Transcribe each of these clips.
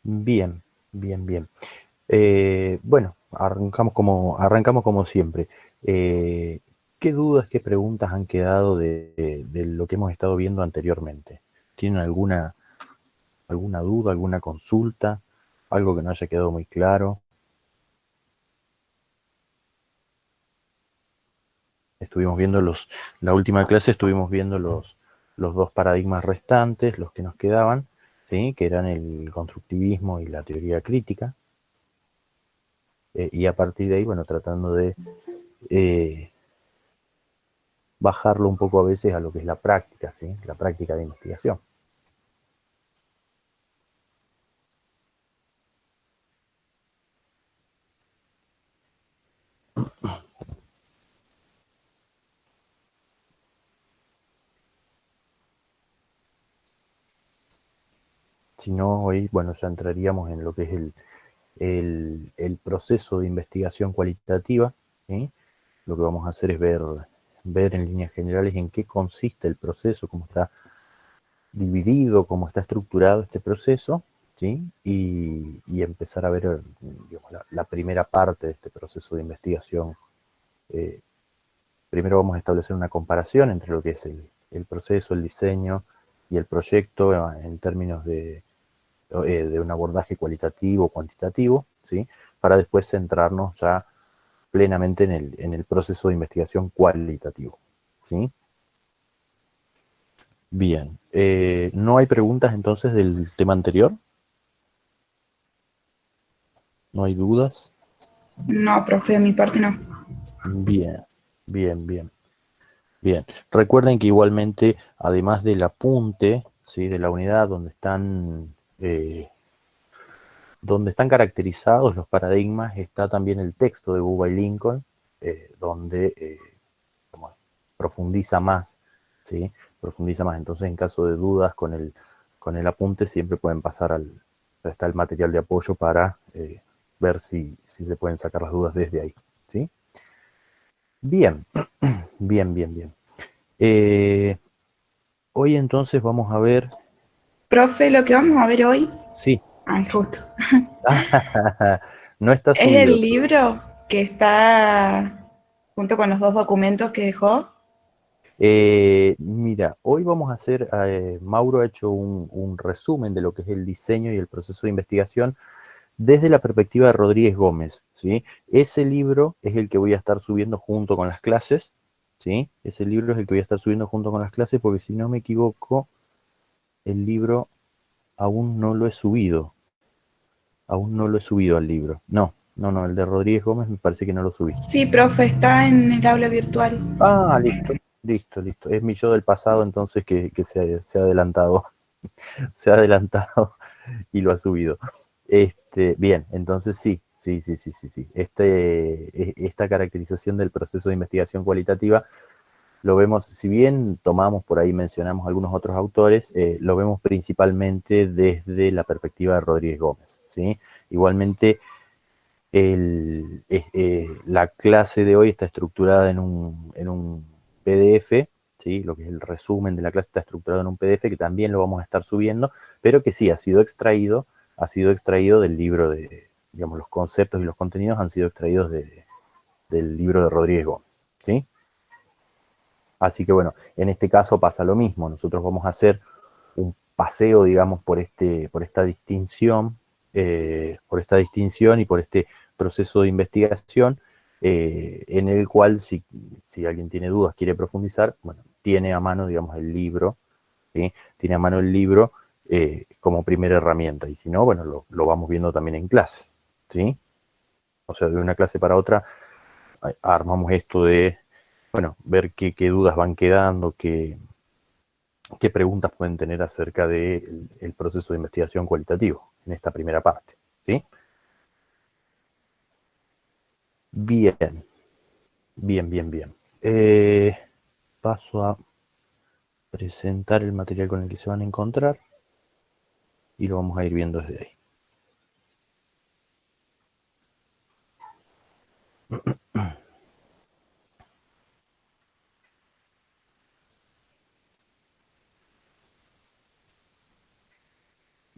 Bien, bien, bien. Bueno, arrancamos como siempre. Eh, ¿Qué dudas, qué preguntas han quedado de lo que hemos estado viendo anteriormente? ¿Tienen alguna duda, alguna consulta? ¿Algo que no haya quedado muy claro? Estuvimos viendo la última clase estuvimos viendo los dos paradigmas restantes, los que nos quedaban, ¿sí? Que eran el constructivismo y la teoría crítica. Y a partir de ahí, bueno, tratando de eh, bajarlo un poco a veces a lo que es la práctica, ¿sí? La práctica de investigación. Si no, hoy, bueno, ya entraríamos en lo que es el proceso de investigación cualitativa, ¿sí? Lo que vamos a hacer es ver en líneas generales en qué consiste el proceso, cómo está dividido, cómo está estructurado este proceso, ¿sí? Y empezar a ver, digamos, la primera parte de este proceso de investigación. Eh, Primero vamos a establecer una comparación entre lo que es el proceso, el diseño y el proyecto en términos de un abordaje cualitativo, cuantitativo, ¿sí? Para después centrarnos ya plenamente en el proceso de investigación cualitativo, ¿sí? Bien, ¿no hay preguntas entonces del tema anterior? ¿No hay dudas? No, profe, de mi parte no. Bien, bien, bien, bien. Recuerden que igualmente, además del apunte, ¿sí? De la unidad donde están caracterizados los paradigmas, está también el texto de Buba y Lincoln, donde como profundiza más, ¿sí? Profundiza más. Entonces, en caso de dudas con el apunte, siempre pueden pasar está el material de apoyo para ver si se pueden sacar las dudas desde ahí, ¿sí? Bien, bien, bien, bien. Eh, Hoy entonces vamos a ver, Profe, lo que vamos a ver hoy, sí, ay, justo, no está es subido. el libro que está junto con los dos documentos que dejó. Mira, hoy vamos a hacer, Mauro ha hecho un resumen de lo que es el diseño y el proceso de investigación desde la perspectiva de Rodríguez Gómez, ¿sí? Ese libro es el que voy a estar subiendo junto con las clases, ¿sí? Ese libro es el que voy a estar subiendo junto con las clases porque si no me equivoco, el libro aún no lo he subido, aún no lo he subido al libro. No, no, no, el de Rodríguez Gómez me parece que no lo subí. Sí, profe, está en el aula virtual. Ah, listo, listo, listo. Es mi yo del pasado entonces que se ha adelantado, se ha adelantado y lo ha subido. Bien, entonces sí, sí, sí, sí, sí, sí. Esta caracterización del proceso de investigación cualitativa lo vemos, si bien tomamos por ahí, mencionamos algunos otros autores, lo vemos principalmente desde la perspectiva de Rodríguez Gómez, ¿sí? Igualmente, la clase de hoy está estructurada en un PDF, ¿sí? Lo que es el resumen de la clase está estructurado en un PDF que también lo vamos a estar subiendo, pero que sí ha sido extraído del libro digamos, los conceptos y los contenidos han sido extraídos del libro de Rodríguez Gómez, ¿sí? Así que bueno, en este caso pasa lo mismo. Nosotros vamos a hacer un paseo, digamos, por esta distinción y por este proceso de investigación, en el cual si alguien tiene dudas, quiere profundizar, bueno, tiene a mano, digamos, el libro, ¿sí? Tiene a mano el libro como primera herramienta. Y si no, bueno, lo vamos viendo también en clases, ¿sí? O sea, de una clase para otra armamos esto de, bueno, ver qué dudas van quedando, qué preguntas pueden tener acerca del proceso de investigación cualitativo en esta primera parte, ¿sí? Bien, bien, bien, bien. Paso a presentar el material con el que se van a encontrar y lo vamos a ir viendo desde ahí.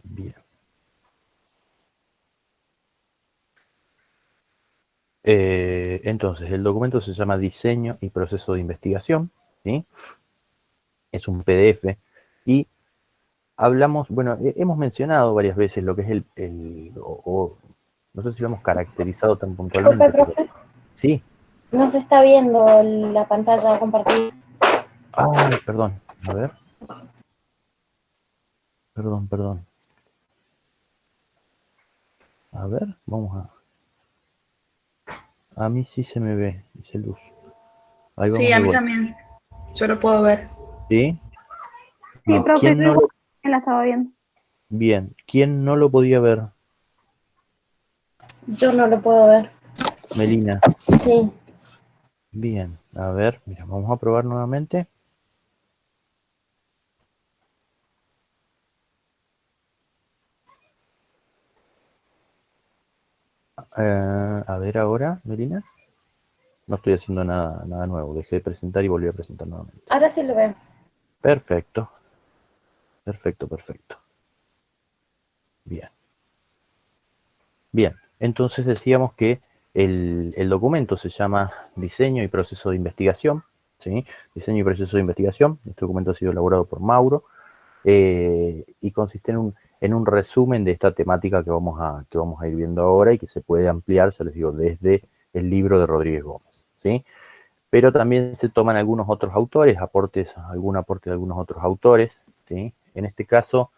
Bien. Entonces, el documento se llama Diseño y Proceso de Investigación, ¿sí? Es un PDF y hablamos, bueno, hemos mencionado varias veces lo que es no sé si lo hemos caracterizado tan Disculpe, puntualmente, pero profe, sí. no se está viendo la pantalla compartida. Ay, perdón, a ver. Perdón. A ver, vamos a mí sí se me ve, dice luz. Ahí Sí, vamos a de mí vuelta. también. Yo lo puedo ver. ¿Sí? Sí, Bien. profe, yo igual la estaba viendo. Bien. ¿Quién no lo podía ver? Yo no lo puedo ver. Melina. Sí. Bien. A ver, mira, vamos a probar nuevamente. A ver ahora, Melina. No estoy haciendo nada nuevo. Dejé de presentar y volví a presentar nuevamente. Ahora sí lo veo. Perfecto. Perfecto. Bien. Bien. Entonces decíamos que el documento se llama Diseño y Proceso de Investigación. ¿Sí? Diseño y Proceso de Investigación. Este documento ha sido elaborado por Mauro. Y consiste en un resumen de esta temática que vamos a ir viendo ahora y que se puede ampliar, ya les digo, desde el libro de Rodríguez Gómez, ¿sí? Pero también se toman algunos otros autores, algún aporte de algunos otros autores, ¿sí? En este caso,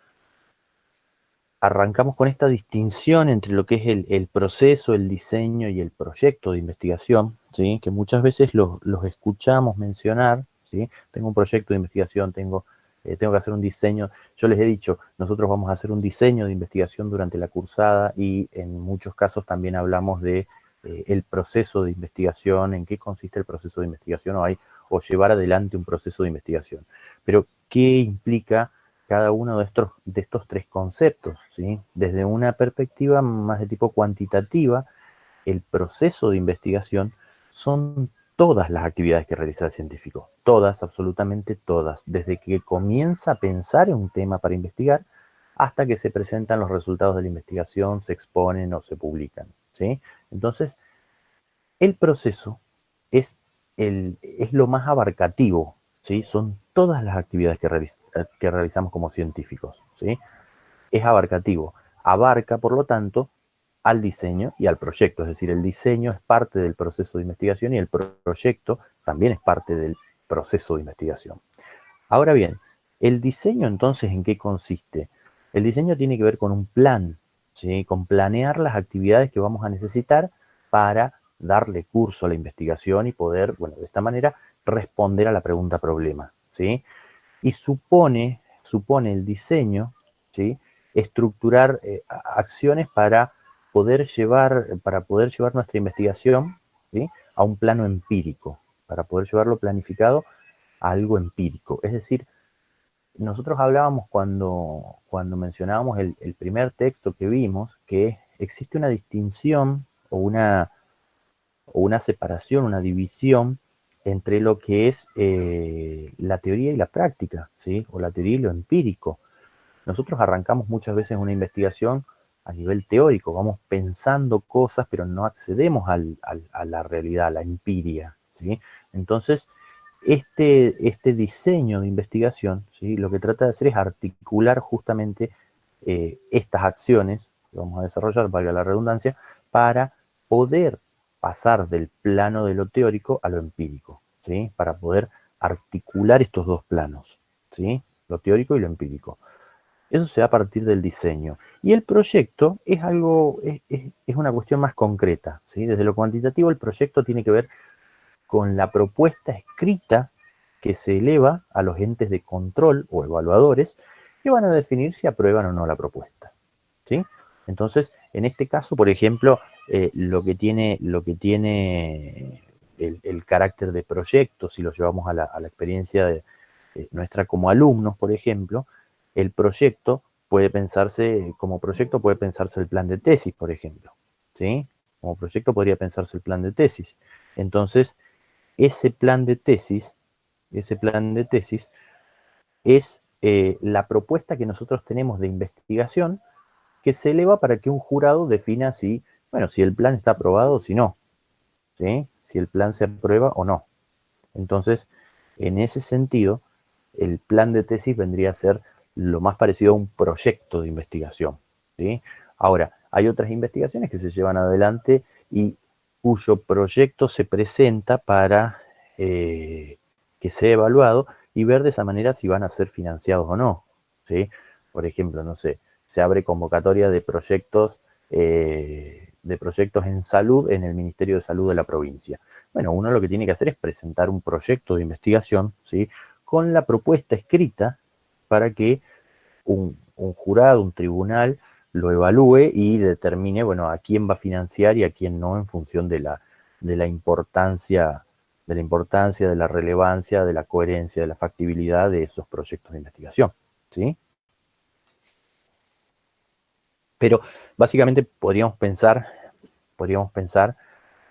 arrancamos con esta distinción entre lo que es el proceso, el diseño y el proyecto de investigación, ¿sí? Que muchas veces los escuchamos mencionar, ¿sí? Tengo un proyecto de investigación, tengo que hacer un diseño. Yo les he dicho, nosotros vamos a hacer un diseño de investigación durante la cursada y en muchos casos también hablamos de el proceso de investigación, en qué consiste el proceso de investigación o llevar adelante un proceso de investigación. Pero, ¿qué implica cada uno de estos tres conceptos? ¿Sí? Desde una perspectiva más de tipo cuantitativa, el proceso de investigación son todas las actividades que realiza el científico, todas, absolutamente todas, desde que comienza a pensar en un tema para investigar hasta que se presentan los resultados de la investigación, se exponen o se publican, ¿sí? Entonces, el proceso es, es lo más abarcativo, ¿sí? Son todas las actividades que realizamos como científicos, ¿sí? Es abarcativo. Abarca, por lo tanto, al diseño y al proyecto. Es decir, el diseño es parte del proceso de investigación y el proyecto también es parte del proceso de investigación. Ahora bien, ¿el diseño entonces en qué consiste? El diseño tiene que ver con un plan, ¿sí? Con planear las actividades que vamos a necesitar para darle curso a la investigación y poder, bueno, de esta manera responder a la pregunta problema, ¿sí? Y supone el diseño, ¿sí? Estructurar acciones para poder llevar nuestra investigación, ¿sí? A un plano empírico, para poder llevarlo planificado a algo empírico. Es decir, nosotros hablábamos cuando mencionábamos el primer texto que vimos, que existe una distinción o una separación, una división entre lo que es la teoría y la práctica, ¿sí? O la teoría y lo empírico. Nosotros arrancamos muchas veces una investigación a nivel teórico, vamos pensando cosas, pero no accedemos a la realidad, a la empiria, ¿sí? Entonces, este diseño de investigación, ¿sí? Lo que trata de hacer es articular justamente estas acciones que vamos a desarrollar, valga la redundancia, para poder pasar del plano de lo teórico a lo empírico, ¿sí? Para poder articular estos dos planos, ¿sí? Lo teórico y lo empírico. Eso se da a partir del diseño. Y el proyecto es algo, es una cuestión más concreta, ¿sí? Desde lo cuantitativo, el proyecto tiene que ver con la propuesta escrita que se eleva a los entes de control o evaluadores que van a definir si aprueban o no la propuesta, ¿sí? Entonces, en este caso, por ejemplo, lo que tiene el carácter de proyecto, si lo llevamos a la experiencia de nuestra como alumnos, por ejemplo, el proyecto como proyecto puede pensarse el plan de tesis, por ejemplo, ¿sí? Como proyecto podría pensarse el plan de tesis. Entonces, ese plan de tesis, ese plan de tesis es la propuesta que nosotros tenemos de investigación que se eleva para que un jurado defina si, bueno, si el plan está aprobado o si no, ¿sí? Si el plan se aprueba o no. Entonces, en ese sentido, el plan de tesis vendría a ser lo más parecido a un proyecto de investigación, ¿sí? Ahora, hay otras investigaciones que se llevan adelante y cuyo proyecto se presenta para que sea evaluado y ver de esa manera si van a ser financiados o no, ¿sí? Por ejemplo, no sé, se abre convocatoria de proyectos en salud en el Ministerio de Salud de la provincia. Bueno, uno lo que tiene que hacer es presentar un proyecto de investigación, ¿sí? Con la propuesta escrita para que un jurado, un tribunal, lo evalúe y determine, bueno, a quién va a financiar y a quién no en función de la importancia, de la relevancia, de la coherencia, de la factibilidad de esos proyectos de investigación, ¿sí? Pero básicamente podríamos pensar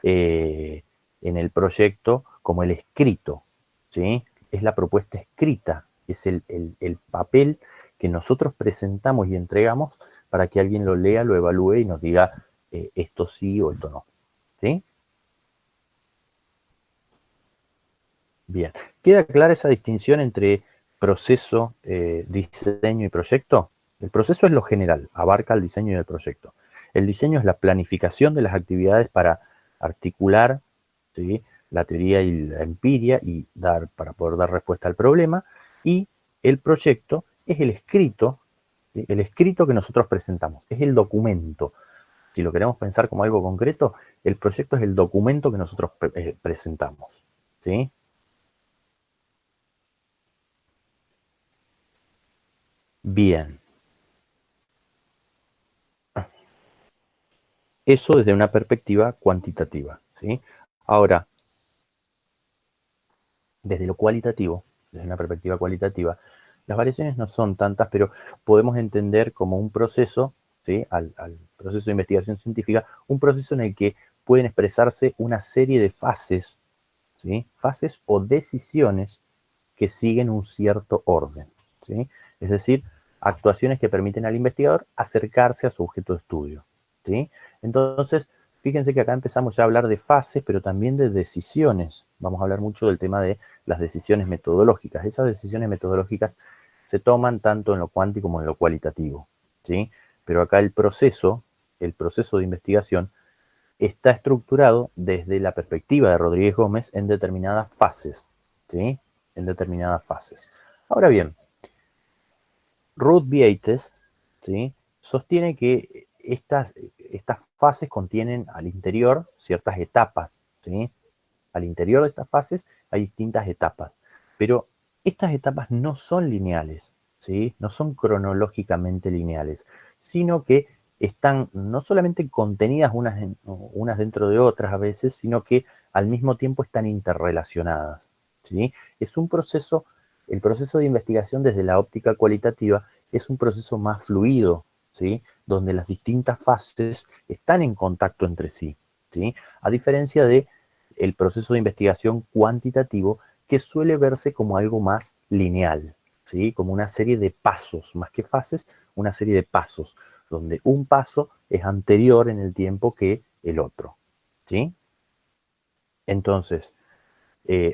en el proyecto como el escrito, ¿sí? Es la propuesta escrita, es el papel que nosotros presentamos y entregamos para que alguien lo lea, lo evalúe y nos diga esto sí o esto no, ¿sí? Bien, ¿queda clara esa distinción entre proceso, diseño y proyecto? El proceso es lo general, abarca el diseño y el proyecto. El diseño es la planificación de las actividades para articular, ¿sí?, la teoría y la empiria y para poder dar respuesta al problema. Y el proyecto es el escrito, ¿sí?, el escrito que nosotros presentamos, es el documento. Si lo queremos pensar como algo concreto, el proyecto es el documento que nosotros presentamos, ¿sí? Bien, eso desde una perspectiva cuantitativa, ¿sí? Ahora, desde lo cualitativo, desde una perspectiva cualitativa, las variaciones no son tantas, pero podemos entender como un proceso, ¿sí?, al proceso de investigación científica, un proceso en el que pueden expresarse una serie de fases, ¿sí?, fases o decisiones que siguen un cierto orden, ¿sí? Es decir, actuaciones que permiten al investigador acercarse a su objeto de estudio, ¿sí? Entonces, fíjense que acá empezamos ya a hablar de fases, pero también de decisiones. Vamos a hablar mucho del tema de las decisiones metodológicas. Esas decisiones metodológicas se toman tanto en lo cuántico como en lo cualitativo, ¿sí? Pero acá el proceso de investigación, está estructurado desde la perspectiva de Rodríguez Gómez en determinadas fases, ¿sí? En determinadas fases. Ahora bien, Ruth Vieites, ¿sí?, sostiene que estas fases contienen al interior ciertas etapas, ¿sí? Al interior de estas fases hay distintas etapas, pero estas etapas no son lineales, ¿sí? No son cronológicamente lineales, sino que están no solamente contenidas unas dentro de otras a veces, sino que al mismo tiempo están interrelacionadas, ¿sí? Es un proceso, el proceso de investigación desde la óptica cualitativa es un proceso más fluido, ¿sí?, donde las distintas fases están en contacto entre sí, ¿sí? A diferencia de el proceso de investigación cuantitativo, que suele verse como algo más lineal, ¿sí?, como una serie de pasos, más que fases, una serie de pasos, donde un paso es anterior en el tiempo que el otro, ¿sí? Entonces,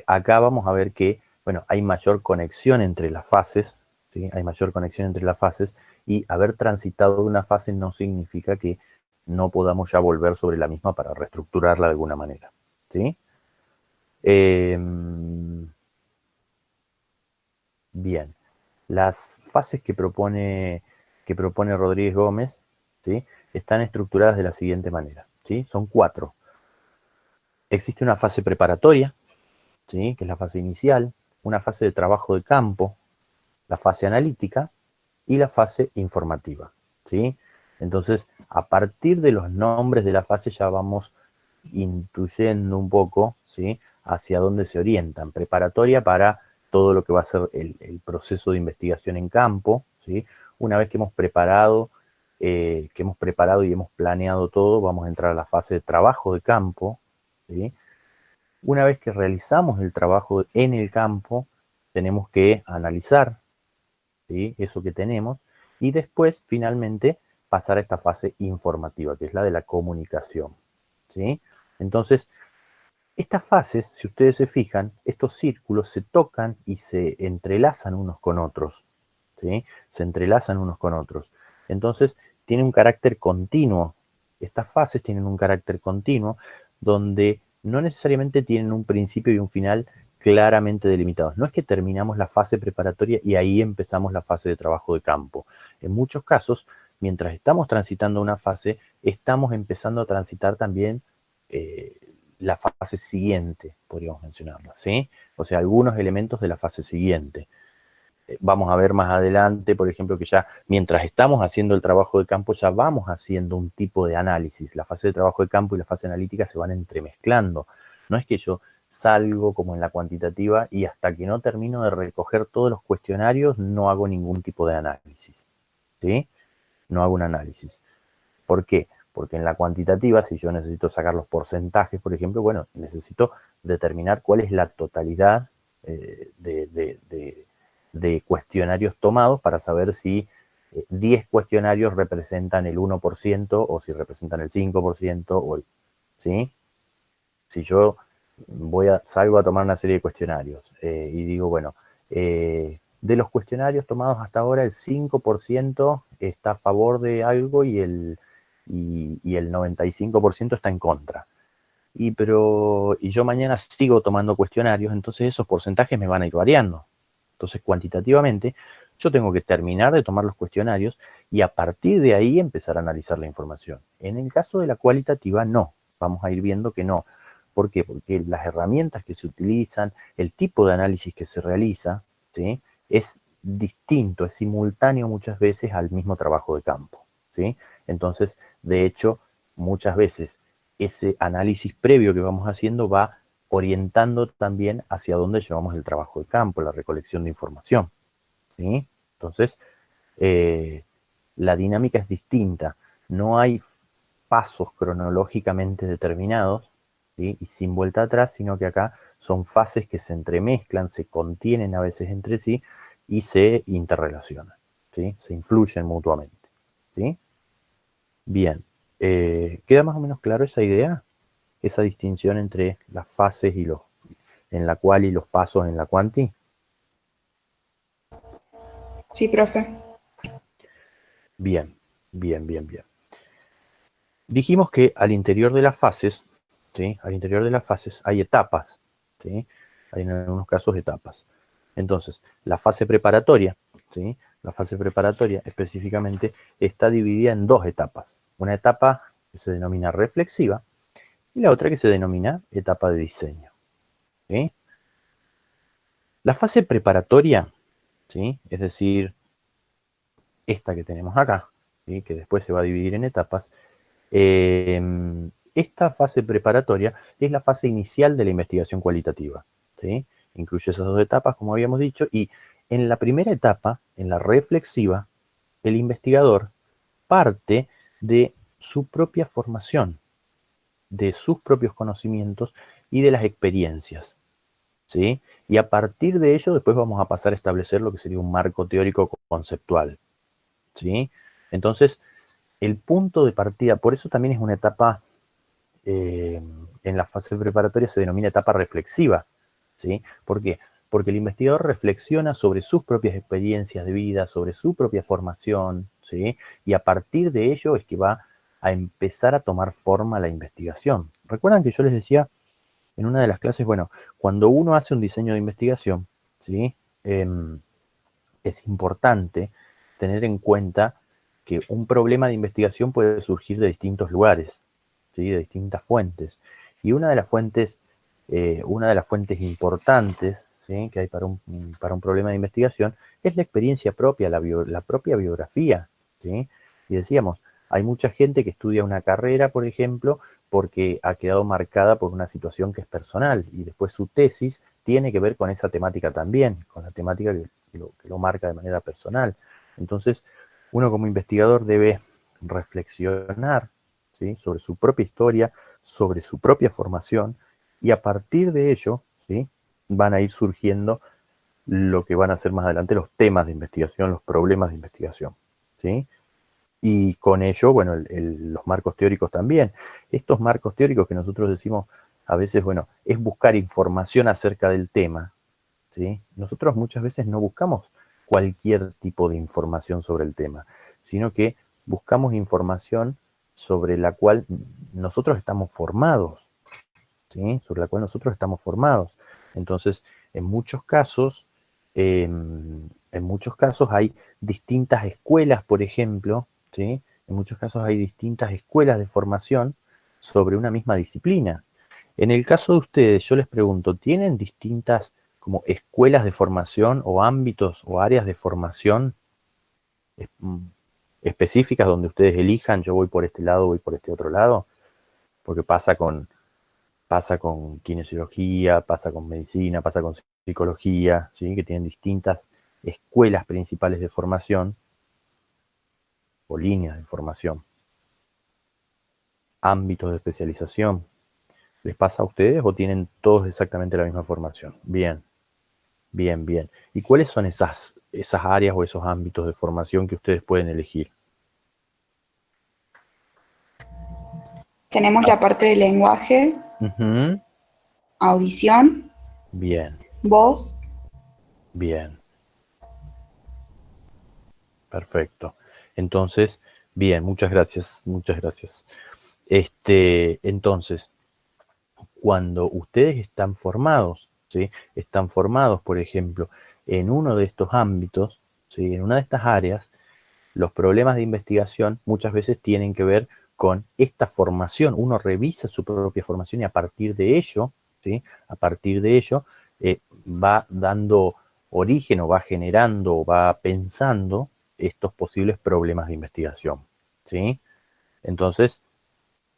acá vamos a ver que, bueno, hay mayor conexión entre las fases, ¿sí? Hay mayor conexión entre las fases, y haber transitado una fase no significa que no podamos ya volver sobre la misma para reestructurarla de alguna manera, ¿sí? Eh, bien, las fases que propone Rodríguez Gómez, ¿sí?, están estructuradas de la siguiente manera, ¿sí? Son 4. Existe una fase preparatoria, ¿sí?, que es la fase inicial, una fase de trabajo de campo, la fase analítica y la fase informativa, ¿sí? Entonces, a partir de los nombres de la fase ya vamos intuyendo un poco, ¿sí?, hacia dónde se orientan. Preparatoria para todo lo que va a ser el proceso de investigación en campo, ¿sí? Una vez que hemos preparado y hemos planeado todo, vamos a entrar a la fase de trabajo de campo, ¿sí? Una vez que realizamos el trabajo en el campo, tenemos que analizar, ¿sí?, eso que tenemos, y después, finalmente, pasar a esta fase informativa, que es la de la comunicación, ¿sí? Entonces, Estas fases, si ustedes se fijan, estos círculos se tocan y se entrelazan unos con otros, ¿sí? Se entrelazan unos con otros. Entonces, tiene un carácter continuo. Estas fases tienen un carácter continuo donde no necesariamente tienen un principio y un final claramente delimitados. No es que terminamos la fase preparatoria y ahí empezamos la fase de trabajo de campo. En muchos casos, mientras estamos transitando una fase, estamos empezando a transitar también la fase siguiente, podríamos mencionarlo, ¿sí? O sea, algunos elementos de la fase siguiente. Vamos a ver más adelante, por ejemplo, que ya mientras estamos haciendo el trabajo de campo, ya vamos haciendo un tipo de análisis. La fase de trabajo de campo y la fase analítica se van entremezclando. No es que yo salgo como en la cuantitativa y hasta que no termino de recoger todos los cuestionarios no hago ningún tipo de análisis, ¿sí? No hago un análisis. ¿Por qué? Porque en la cuantitativa, si yo necesito sacar los porcentajes, por ejemplo, bueno, necesito determinar cuál es la totalidad de cuestionarios tomados para saber si 10 cuestionarios representan el 1% o si representan el 5%, ¿sí? Si yo salgo a tomar una serie de cuestionarios y digo, bueno, de los cuestionarios tomados hasta ahora, el 5% está a favor de algo y el 95% está en contra. Y yo mañana sigo tomando cuestionarios, entonces esos porcentajes me van a ir variando. Entonces, cuantitativamente, yo tengo que terminar de tomar los cuestionarios y a partir de ahí empezar a analizar la información. En el caso de la cualitativa, no. Vamos a ir viendo que no. ¿Por qué? Porque las herramientas que se utilizan, el tipo de análisis que se realiza, ¿sí? Es distinto, es simultáneo muchas veces al mismo trabajo de campo, ¿sí? Entonces, de hecho, muchas veces ese análisis previo que vamos haciendo va orientando también hacia dónde llevamos el trabajo de campo, la recolección de información, ¿sí? Entonces, la dinámica es distinta. No hay pasos cronológicamente determinados, ¿sí? Y sin vuelta atrás, sino que acá son fases que se entremezclan, se contienen a veces entre sí y se interrelacionan, ¿sí? Se influyen mutuamente, ¿sí? Bien, ¿queda más o menos claro esa idea? Esa distinción entre las fases en la cual y los pasos en la cuanti. Sí, profe. Bien, bien, bien, bien. Dijimos que al interior de las fases, ¿sí? Al interior de las fases hay etapas, ¿sí? Hay en algunos casos etapas. Entonces, la fase preparatoria, ¿sí? La fase preparatoria específicamente está dividida en dos etapas. Una etapa que se denomina reflexiva y la otra que se denomina etapa de diseño, ¿sí? La fase preparatoria, ¿sí? Es decir, esta que tenemos acá, ¿sí? Que después se va a dividir en etapas. Esta fase preparatoria es la fase inicial de la investigación cualitativa, ¿sí? Incluye esas dos etapas, como habíamos dicho, y en la primera etapa, en la reflexiva, el investigador parte de su propia formación, de sus propios conocimientos y de las experiencias, ¿sí? Y a partir de ello después vamos a pasar a establecer lo que sería un marco teórico conceptual, ¿sí? Entonces, el punto de partida, por eso también es una etapa, en la fase preparatoria se denomina etapa reflexiva, ¿sí? ¿Por qué? Porque el investigador reflexiona sobre sus propias experiencias de vida, sobre su propia formación, ¿sí? Y a partir de ello es que va a empezar a tomar forma la investigación. ¿Recuerdan que yo les decía en una de las clases, bueno, cuando uno hace un diseño de investigación, ¿sí? Es importante tener en cuenta que un problema de investigación puede surgir de distintos lugares, ¿sí? De distintas fuentes. Y una de las fuentes importantes, ¿sí? Que hay para un problema de investigación es la experiencia propia, la propia biografía, ¿sí? Y decíamos, hay mucha gente que estudia una carrera, por ejemplo, porque ha quedado marcada por una situación que es personal y después su tesis tiene que ver con esa temática también, con la temática que lo marca de manera personal. Entonces, uno como investigador debe reflexionar, ¿sí? Sobre su propia historia, sobre su propia formación, y a partir de ello, ¿sí? Van a ir surgiendo lo que van a ser más adelante los temas de investigación, los problemas de investigación, ¿sí? Y con ello, bueno, los marcos teóricos también. Estos marcos teóricos que nosotros decimos a veces, bueno, es buscar información acerca del tema, ¿sí? Nosotros muchas veces no buscamos cualquier tipo de información sobre el tema, sino que buscamos información sobre la cual nosotros estamos formados, ¿sí? Sobre la cual nosotros estamos formados. Entonces, en muchos casos hay distintas escuelas, por ejemplo, ¿sí? En muchos casos hay distintas escuelas de formación sobre una misma disciplina. En el caso de ustedes, yo les pregunto, ¿tienen distintas como escuelas de formación o ámbitos o áreas de formación específicas donde ustedes elijan, yo voy por este lado, voy por este otro lado? Porque pasa con kinesiología, pasa con medicina, pasa con psicología, ¿sí? Que tienen distintas escuelas principales de formación o líneas de formación, ámbitos de especialización. ¿Les pasa a ustedes o tienen todos exactamente la misma formación? Bien, bien, bien. ¿Y cuáles son esas áreas o esos ámbitos de formación que ustedes pueden elegir? Tenemos la parte de lenguaje, Ujú. audición, Bien, voz. bien, perfecto. Entonces, bien, muchas gracias, muchas gracias. Entonces, cuando ustedes están formados, ¿sí? Están formados, por ejemplo, en uno de estos ámbitos, ¿sí? En una de estas áreas, los problemas de investigación muchas veces tienen que ver con esta formación. Uno revisa su propia formación y a partir de ello, ¿sí? A partir de ello, va dando origen o va generando o va pensando estos posibles problemas de investigación, ¿sí? Entonces,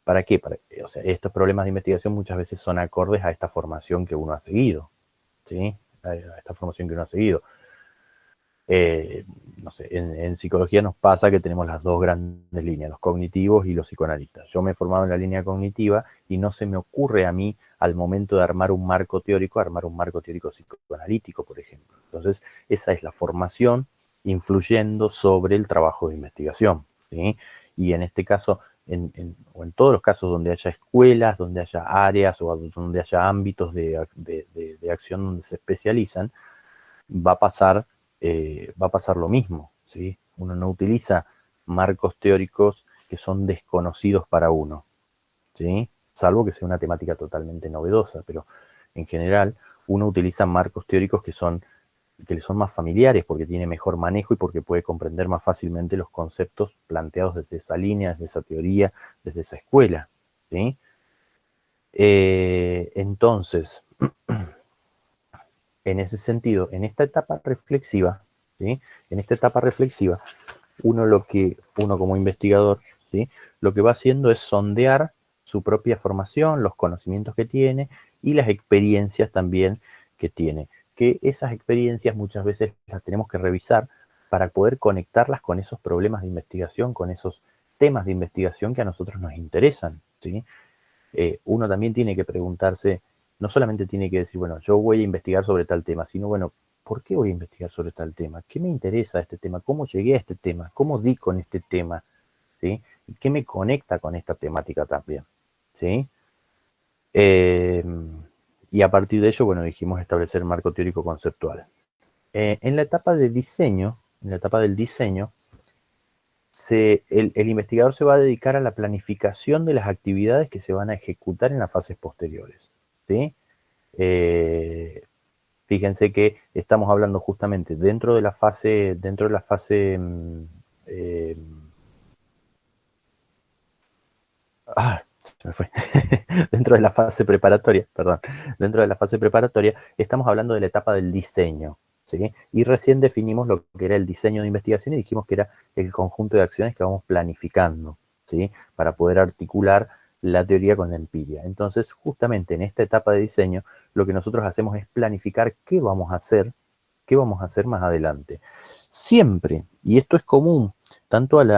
¿para qué? O sea, estos problemas de investigación muchas veces son acordes a esta formación que uno ha seguido, ¿sí? A esta formación que uno ha seguido. No sé, en psicología nos pasa que tenemos las dos grandes líneas, los cognitivos y los psicoanalistas. Yo me he formado en la línea cognitiva y no se me ocurre a mí al momento de armar un marco teórico psicoanalítico, por ejemplo. Entonces, esa es la formación influyendo sobre el trabajo de investigación, ¿sí? Y en este caso, o en todos los casos donde haya escuelas, donde haya áreas o donde haya ámbitos de acción donde se especializan, va a pasar, va a pasar lo mismo, ¿sí? Uno no utiliza marcos teóricos que son desconocidos para uno, ¿sí? Salvo que sea una temática totalmente novedosa, pero en general uno utiliza marcos teóricos que le son más familiares porque tiene mejor manejo y porque puede comprender más fácilmente los conceptos planteados desde esa línea, desde esa teoría, desde esa escuela, ¿sí? Entonces, en ese sentido, en esta etapa reflexiva, ¿sí? En esta etapa reflexiva, uno como investigador, ¿sí? Lo que va haciendo es sondear su propia formación, los conocimientos que tiene y las experiencias también que tiene. Que esas experiencias muchas veces las tenemos que revisar para poder conectarlas con esos problemas de investigación, con esos temas de investigación que a nosotros nos interesan, ¿sí? Uno también tiene que preguntarse, no solamente tiene que decir, bueno, yo voy a investigar sobre tal tema, sino, bueno, ¿por qué voy a investigar sobre tal tema? ¿Qué me interesa este tema? ¿Cómo llegué a este tema? ¿Cómo di con este tema? ¿Sí? ¿Y qué me conecta con esta temática también? ¿Sí? Eh, y a partir de ello, bueno, dijimos establecer marco teórico conceptual. En la etapa de diseño, en la etapa del diseño, el investigador se va a dedicar a la planificación de las actividades que se van a ejecutar en las fases posteriores, ¿sí? Eh, Fíjense que estamos hablando justamente dentro de la fase, eh, se me fue. Dentro de la fase preparatoria, perdón, dentro de la fase preparatoria estamos hablando de la etapa del diseño, ¿sí? Y recién definimos lo que era el diseño de investigación y dijimos que era el conjunto de acciones que vamos planificando, ¿sí? Para poder articular la teoría con la empiria. Entonces, justamente en esta etapa de diseño, lo que nosotros hacemos es planificar qué vamos a hacer más adelante. Siempre, y esto es común, tanto al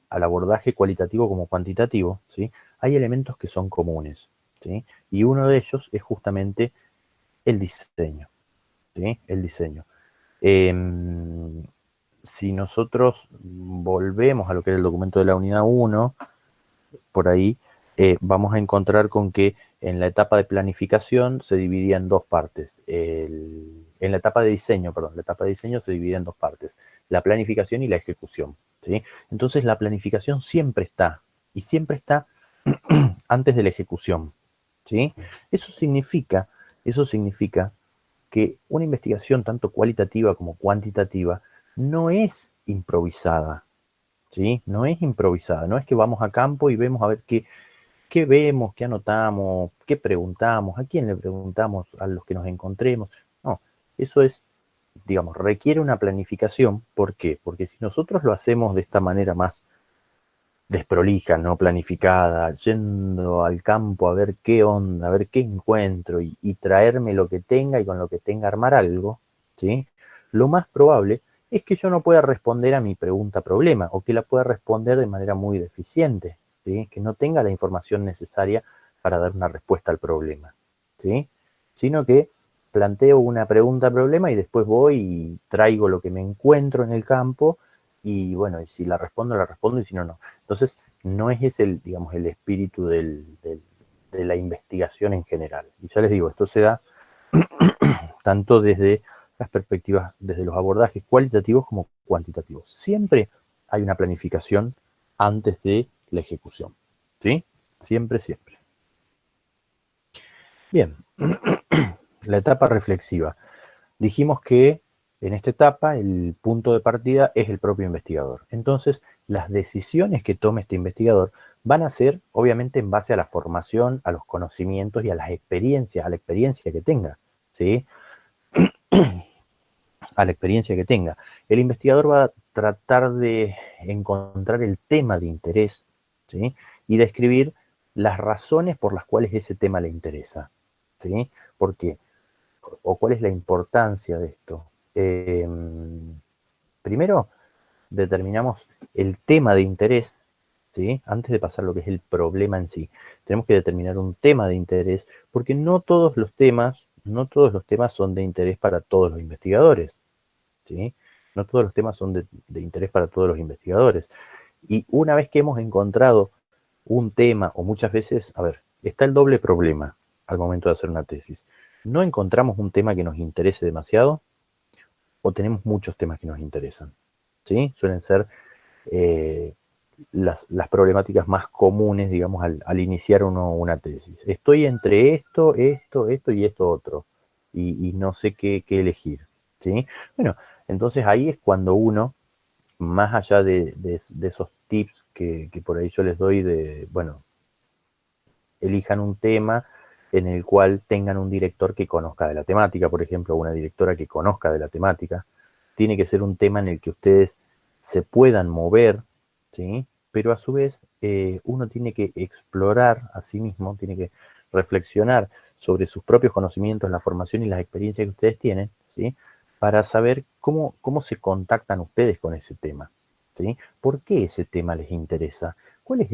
abordaje cualitativo como cuantitativo, ¿sí? Hay elementos que son comunes, ¿sí? Y uno de ellos es justamente el diseño, ¿sí? El diseño. Eh, si nosotros volvemos a lo que era el documento de la unidad 1, por ahí, vamos a encontrar con que en la etapa de planificación se dividía en dos partes. En la etapa de diseño, perdón, la etapa de diseño se divide en dos partes, la planificación y la ejecución, ¿sí? Entonces la planificación siempre está, y siempre está antes de la ejecución, ¿sí? Eso significa que una investigación tanto cualitativa como cuantitativa no es improvisada, ¿sí? No es improvisada, no es que vamos a campo y vemos a ver qué vemos, qué anotamos, qué preguntamos, a quién le preguntamos, a los que nos encontremos. No, eso es, digamos, requiere una planificación. ¿Por qué? Porque si nosotros lo hacemos de esta manera más desprolija, no planificada, yendo al campo a ver qué onda, a ver qué encuentro y traerme lo que tenga y con lo que tenga armar algo, ¿sí? Lo más probable es que yo no pueda responder a mi pregunta problema o que la pueda responder de manera muy deficiente, ¿sí? Que no tenga la información necesaria para dar una respuesta al problema, ¿sí? Sino que planteo una pregunta problema y después voy y traigo lo que me encuentro en el campo y bueno, y si la respondo y si no, no. Entonces, no es ese, digamos, el espíritu de la investigación en general. Y ya les digo, esto se da tanto desde las perspectivas, desde los abordajes cualitativos como cuantitativos. Siempre hay una planificación antes de la ejecución. ¿Sí? Siempre, siempre. Bien. La etapa reflexiva. Dijimos que en esta etapa el punto de partida es el propio investigador. Entonces, las decisiones que tome este investigador van a ser, obviamente, en base a la formación, a los conocimientos y a las experiencias, a la experiencia que tenga, ¿sí? A la experiencia que tenga. El investigador va a tratar de encontrar el tema de interés, ¿sí? Y describir las razones por las cuales ese tema le interesa, ¿sí? ¿Por qué? O cuál es la importancia de esto. Primero, determinamos el tema de interés, ¿sí? Antes de pasar a lo que es el problema en sí. Tenemos que determinar un tema de interés, porque no todos los temas son de interés para todos los investigadores, ¿sí? No todos los temas son de interés para todos los investigadores. Y una vez que hemos encontrado un tema, o muchas veces, a ver, está el doble problema al momento de hacer una tesis. No encontramos un tema que nos interese demasiado, o tenemos muchos temas que nos interesan, ¿sí? Suelen ser las problemáticas más comunes, digamos, al iniciar una tesis. Estoy entre esto y esto otro, y no sé qué elegir, ¿sí? Bueno, entonces ahí es cuando uno, más allá de esos tips que por ahí yo les doy de, bueno, elijan un tema en el cual tengan un director que conozca de la temática, por ejemplo, una directora que conozca de la temática. Tiene que ser un tema en el que ustedes se puedan mover, ¿sí? Pero a su vez uno tiene que explorar a sí mismo, tiene que reflexionar sobre sus propios conocimientos, la formación y las experiencias que ustedes tienen, ¿sí? Para saber cómo se contactan ustedes con ese tema, ¿sí? ¿Por qué ese tema les interesa? ¿Cuál es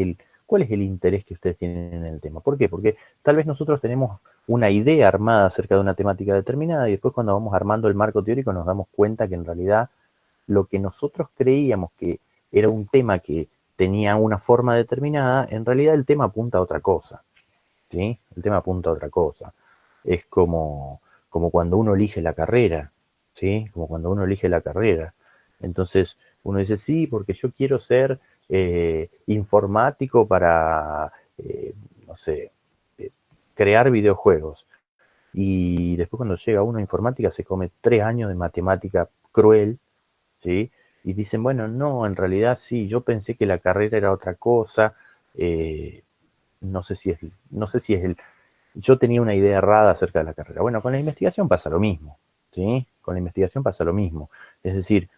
el interés que ustedes tienen en el tema? ¿Por qué? Porque tal vez nosotros tenemos una idea armada acerca de una temática determinada y después cuando vamos armando el marco teórico nos damos cuenta que en realidad lo que nosotros creíamos que era un tema que tenía una forma determinada, en realidad el tema apunta a otra cosa, ¿sí? El tema apunta a otra cosa. Es como cuando uno elige la carrera, ¿sí? Como cuando uno elige la carrera. Entonces uno dice, sí, porque yo quiero ser informático para, no sé, eh, crear videojuegos. Y después cuando llega uno a informática se come 3 años de matemática cruel, ¿sí? Y dicen, bueno, no, en realidad sí, yo pensé que la carrera era otra cosa, eh, no sé si es yo tenía una idea errada acerca de la carrera. Bueno, con la investigación pasa lo mismo, ¿sí? Con la investigación pasa lo mismo. Es decir,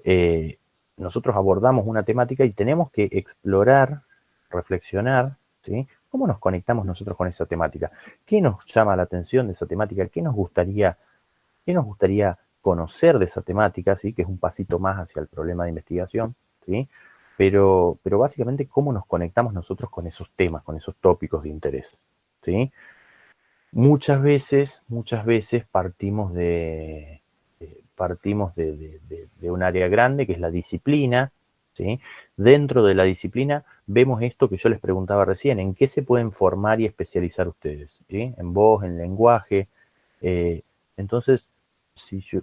eh, nosotros abordamos una temática y tenemos que explorar, reflexionar, ¿sí? ¿Cómo nos conectamos nosotros con esa temática? ¿Qué nos llama la atención de esa temática? Qué nos gustaría conocer de esa temática? ¿Sí? Que es un pasito más hacia el problema de investigación, ¿sí? Pero básicamente, ¿cómo nos conectamos nosotros con esos temas, con esos tópicos de interés, ¿sí? Muchas veces partimos de un área grande que es la disciplina, ¿sí? Dentro de la disciplina vemos esto que yo les preguntaba recién, ¿en qué se pueden formar y especializar ustedes? ¿Sí? En voz, en lenguaje. Entonces, si yo,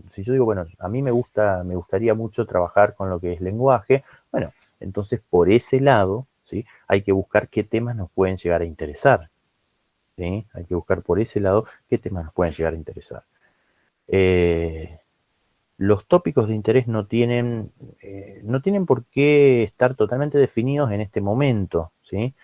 si yo digo, bueno, a mí me gustaría mucho trabajar con lo que es lenguaje, bueno, entonces por ese lado, ¿sí? Hay que buscar qué temas nos pueden llegar a interesar, ¿sí? Hay que buscar por ese lado qué temas nos pueden llegar a interesar. Los tópicos de interés no tienen por qué estar totalmente definidos en este momento, ¿sí?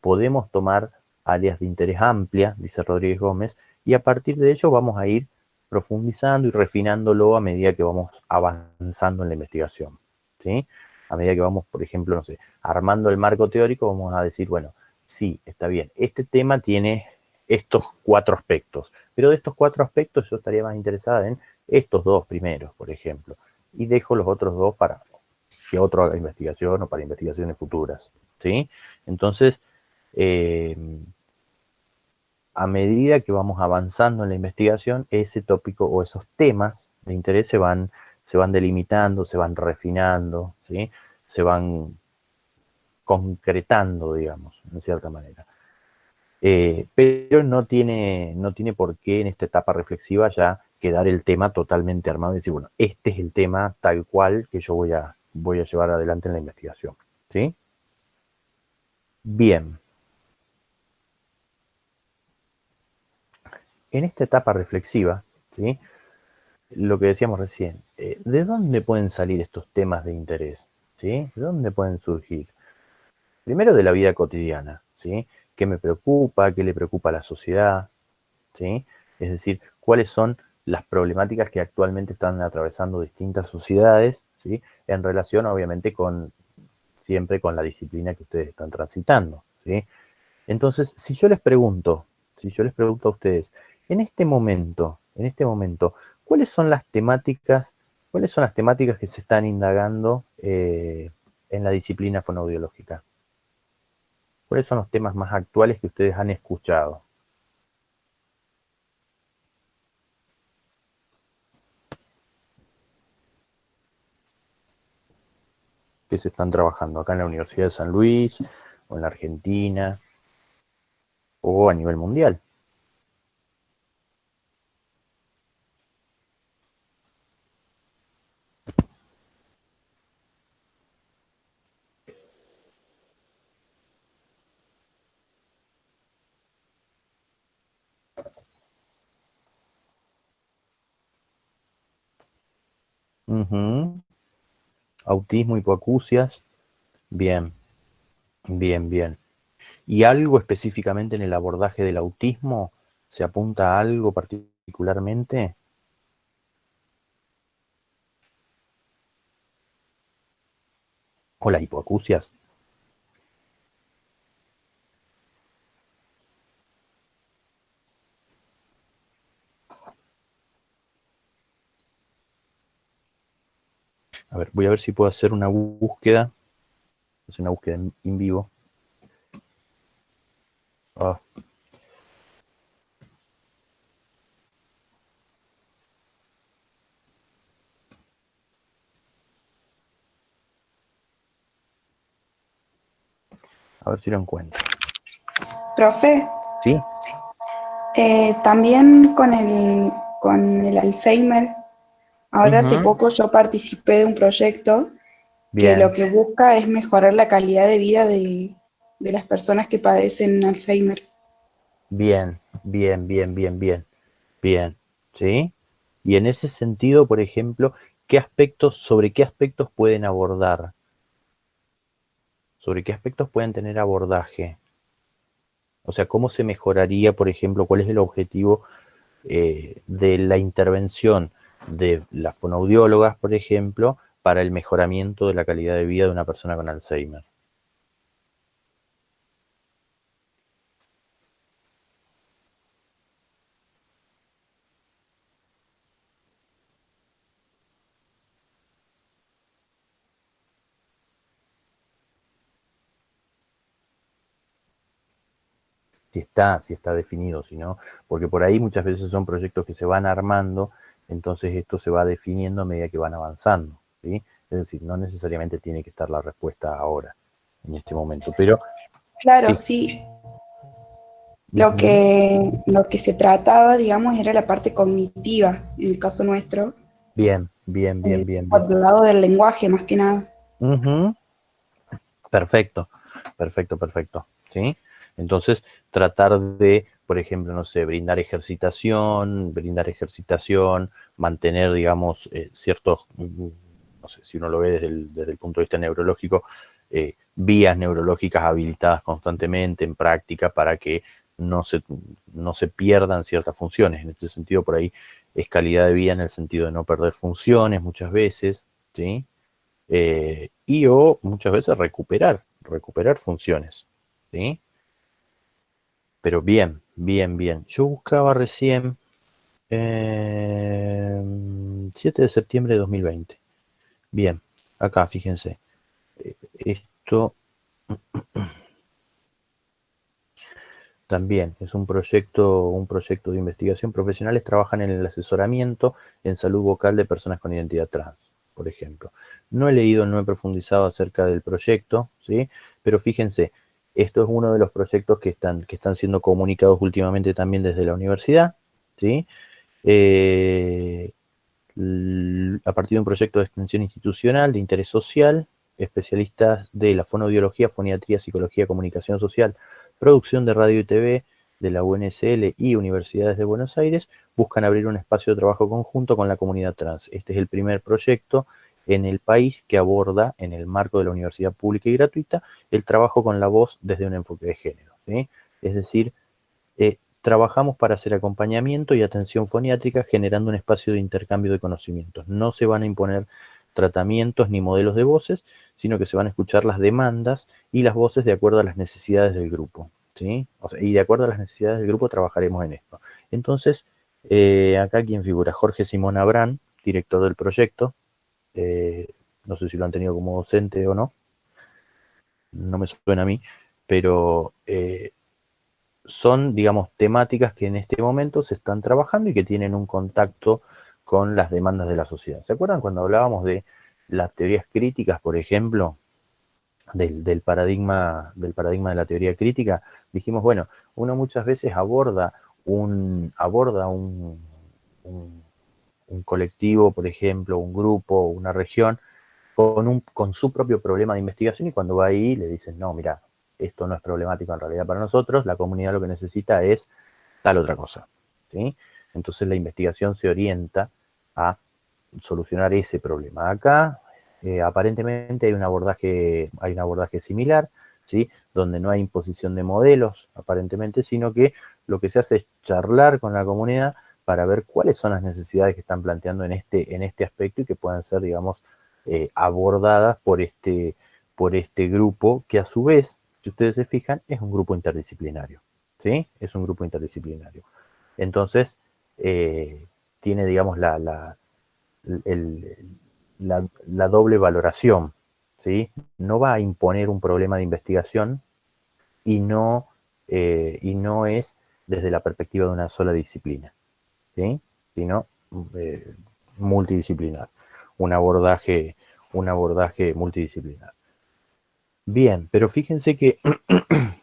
Podemos tomar áreas de interés amplia, dice Rodríguez Gómez, y a partir de ello vamos a ir profundizando y refinándolo a medida que vamos avanzando en la investigación, ¿sí? A medida que vamos, por ejemplo, no sé, armando el marco teórico, vamos a decir, bueno, sí, está bien, este tema tiene estos 4 aspectos, pero de estos 4 aspectos yo estaría más interesada en estos 2 primeros, por ejemplo, y dejo los otros 2 para que otro haga investigación o para investigaciones futuras, ¿sí? Entonces, eh, a medida que vamos avanzando en la investigación, ese tópico o esos temas de interés se van delimitando, se van refinando, ¿sí? Se van concretando, digamos, en cierta manera. Pero no tiene por qué en esta etapa reflexiva ya quedar el tema totalmente armado y decir, bueno, este es el tema tal cual que yo voy a llevar adelante en la investigación, ¿sí? Bien. En esta etapa reflexiva, ¿sí? Lo que decíamos recién, ¿de dónde pueden salir estos temas de interés? ¿Sí? ¿De dónde pueden surgir? Primero de la vida cotidiana, ¿sí? ¿Qué me preocupa? ¿Qué le preocupa a la sociedad? ¿Sí? Es decir, ¿cuáles son las problemáticas que actualmente están atravesando distintas sociedades? ¿Sí? En relación, obviamente, siempre con la disciplina que ustedes están transitando, ¿sí? Entonces, si yo les pregunto a ustedes, en este momento, ¿cuáles son las temáticas, cuáles son las temáticas que se están indagando en la disciplina fonoaudiológica? ¿Cuáles son los temas más actuales que ustedes han escuchado? Que se están trabajando acá en la Universidad de San Luis, o en la Argentina, o a nivel mundial. Ujú. Autismo, hipoacusias. Bien, bien, bien. ¿Y algo específicamente en el abordaje del autismo? ¿Se apunta a algo particularmente? ¿O las hipoacusias? A ver, voy a ver si puedo hacer una búsqueda. Hacer una búsqueda en vivo. Ah, a ver si lo encuentro. Profe, ¿Sí? también con el Alzheimer, ahora hace Ujú. poco yo participé de un proyecto que lo Bien, que busca es mejorar la calidad de vida de las personas que padecen Alzheimer. bien, bien, bien, bien, bien, bien. ¿Sí? Y en ese sentido, por ejemplo, sobre qué aspectos pueden abordar? ¿Sobre qué aspectos pueden tener abordaje? O sea, ¿cómo se mejoraría, por ejemplo, cuál es el objetivo de la intervención de las fonoaudiólogas, por ejemplo, para el mejoramiento de la calidad de vida de una persona con Alzheimer? Si está definido, si no, porque por ahí muchas veces son proyectos que se van armando, entonces esto se va definiendo a medida que van avanzando, ¿sí? Es decir, no necesariamente tiene que estar la respuesta ahora. en este momento. Pero Claro, sí. sí. Ujú. Lo que se trataba, digamos, era la parte cognitiva, en el caso nuestro, Bien, bien, bien, bien, bien. por el lado del lenguaje más que nada. Ujú. Perfecto, perfecto, perfecto. ¿Sí? Entonces, tratar de, por ejemplo, no sé, brindar ejercitación, mantener, digamos, ciertos, no sé, si uno lo ve desde el punto de vista neurológico, vías neurológicas habilitadas constantemente en práctica para que no se, no se pierdan ciertas funciones. En este sentido, por ahí es calidad de vida en el sentido de no perder funciones muchas veces, ¿sí? Y o muchas veces recuperar funciones, ¿sí? Pero bien, bien, bien. Yo buscaba recién 7 de septiembre de 2020. Bien, acá fíjense. Esto también es un proyecto de investigación. Profesionales trabajan en el asesoramiento en salud vocal de personas con identidad trans, por ejemplo. No he leído, no he profundizado acerca del proyecto, ¿sí? Pero fíjense, esto es uno de los proyectos que están siendo comunicados últimamente también desde la universidad, ¿sí? Eh, a partir de un proyecto de extensión institucional de interés social, especialistas de la fonoaudiología, foniatría, psicología, comunicación social, producción de radio y TV de la UNSL y universidades de Buenos Aires buscan abrir un espacio de trabajo conjunto con la comunidad trans. Este es el primer proyecto en el país que aborda, en el marco de la universidad pública y gratuita, el trabajo con la voz desde un enfoque de género, ¿sí? Es decir, trabajamos para hacer acompañamiento y atención foniátrica generando un espacio de intercambio de conocimientos. No se van a imponer tratamientos ni modelos de voces, sino que se van a escuchar las demandas y las voces de acuerdo a las necesidades del grupo, ¿sí? O sea, y de acuerdo a las necesidades del grupo trabajaremos en esto. Entonces, acá quien figura, Jorge Simón Abrán, director del proyecto, eh, no sé si lo han tenido como docente o no, no me suena a mí, pero son, digamos, temáticas que en este momento se están trabajando y que tienen un contacto con las demandas de la sociedad. ¿Se acuerdan cuando hablábamos de las teorías críticas, por ejemplo, del paradigma de la teoría crítica? Dijimos, bueno, uno muchas veces aborda un, un colectivo, por ejemplo, un grupo, una región, con su propio problema de investigación y cuando va ahí le dicen, no, mira, esto no es problemático en realidad para nosotros, la comunidad lo que necesita es tal otra cosa, ¿sí? Entonces la investigación se orienta a solucionar ese problema. Acá aparentemente hay un abordaje similar, ¿sí? Donde no hay imposición de modelos, aparentemente, sino que lo que se hace es charlar con la comunidad para ver cuáles son las necesidades que están planteando en este aspecto y que puedan ser, digamos, abordadas por este grupo, que a su vez, si ustedes se fijan, es un grupo interdisciplinario, ¿sí? Es un grupo interdisciplinario. Entonces, tiene, digamos, el, la doble valoración, ¿sí? No va a imponer un problema de investigación y no es desde la perspectiva de una sola disciplina, ¿sí? Sino eh, multidisciplinar, un abordaje, un abordaje multidisciplinar. Bien, pero fíjense que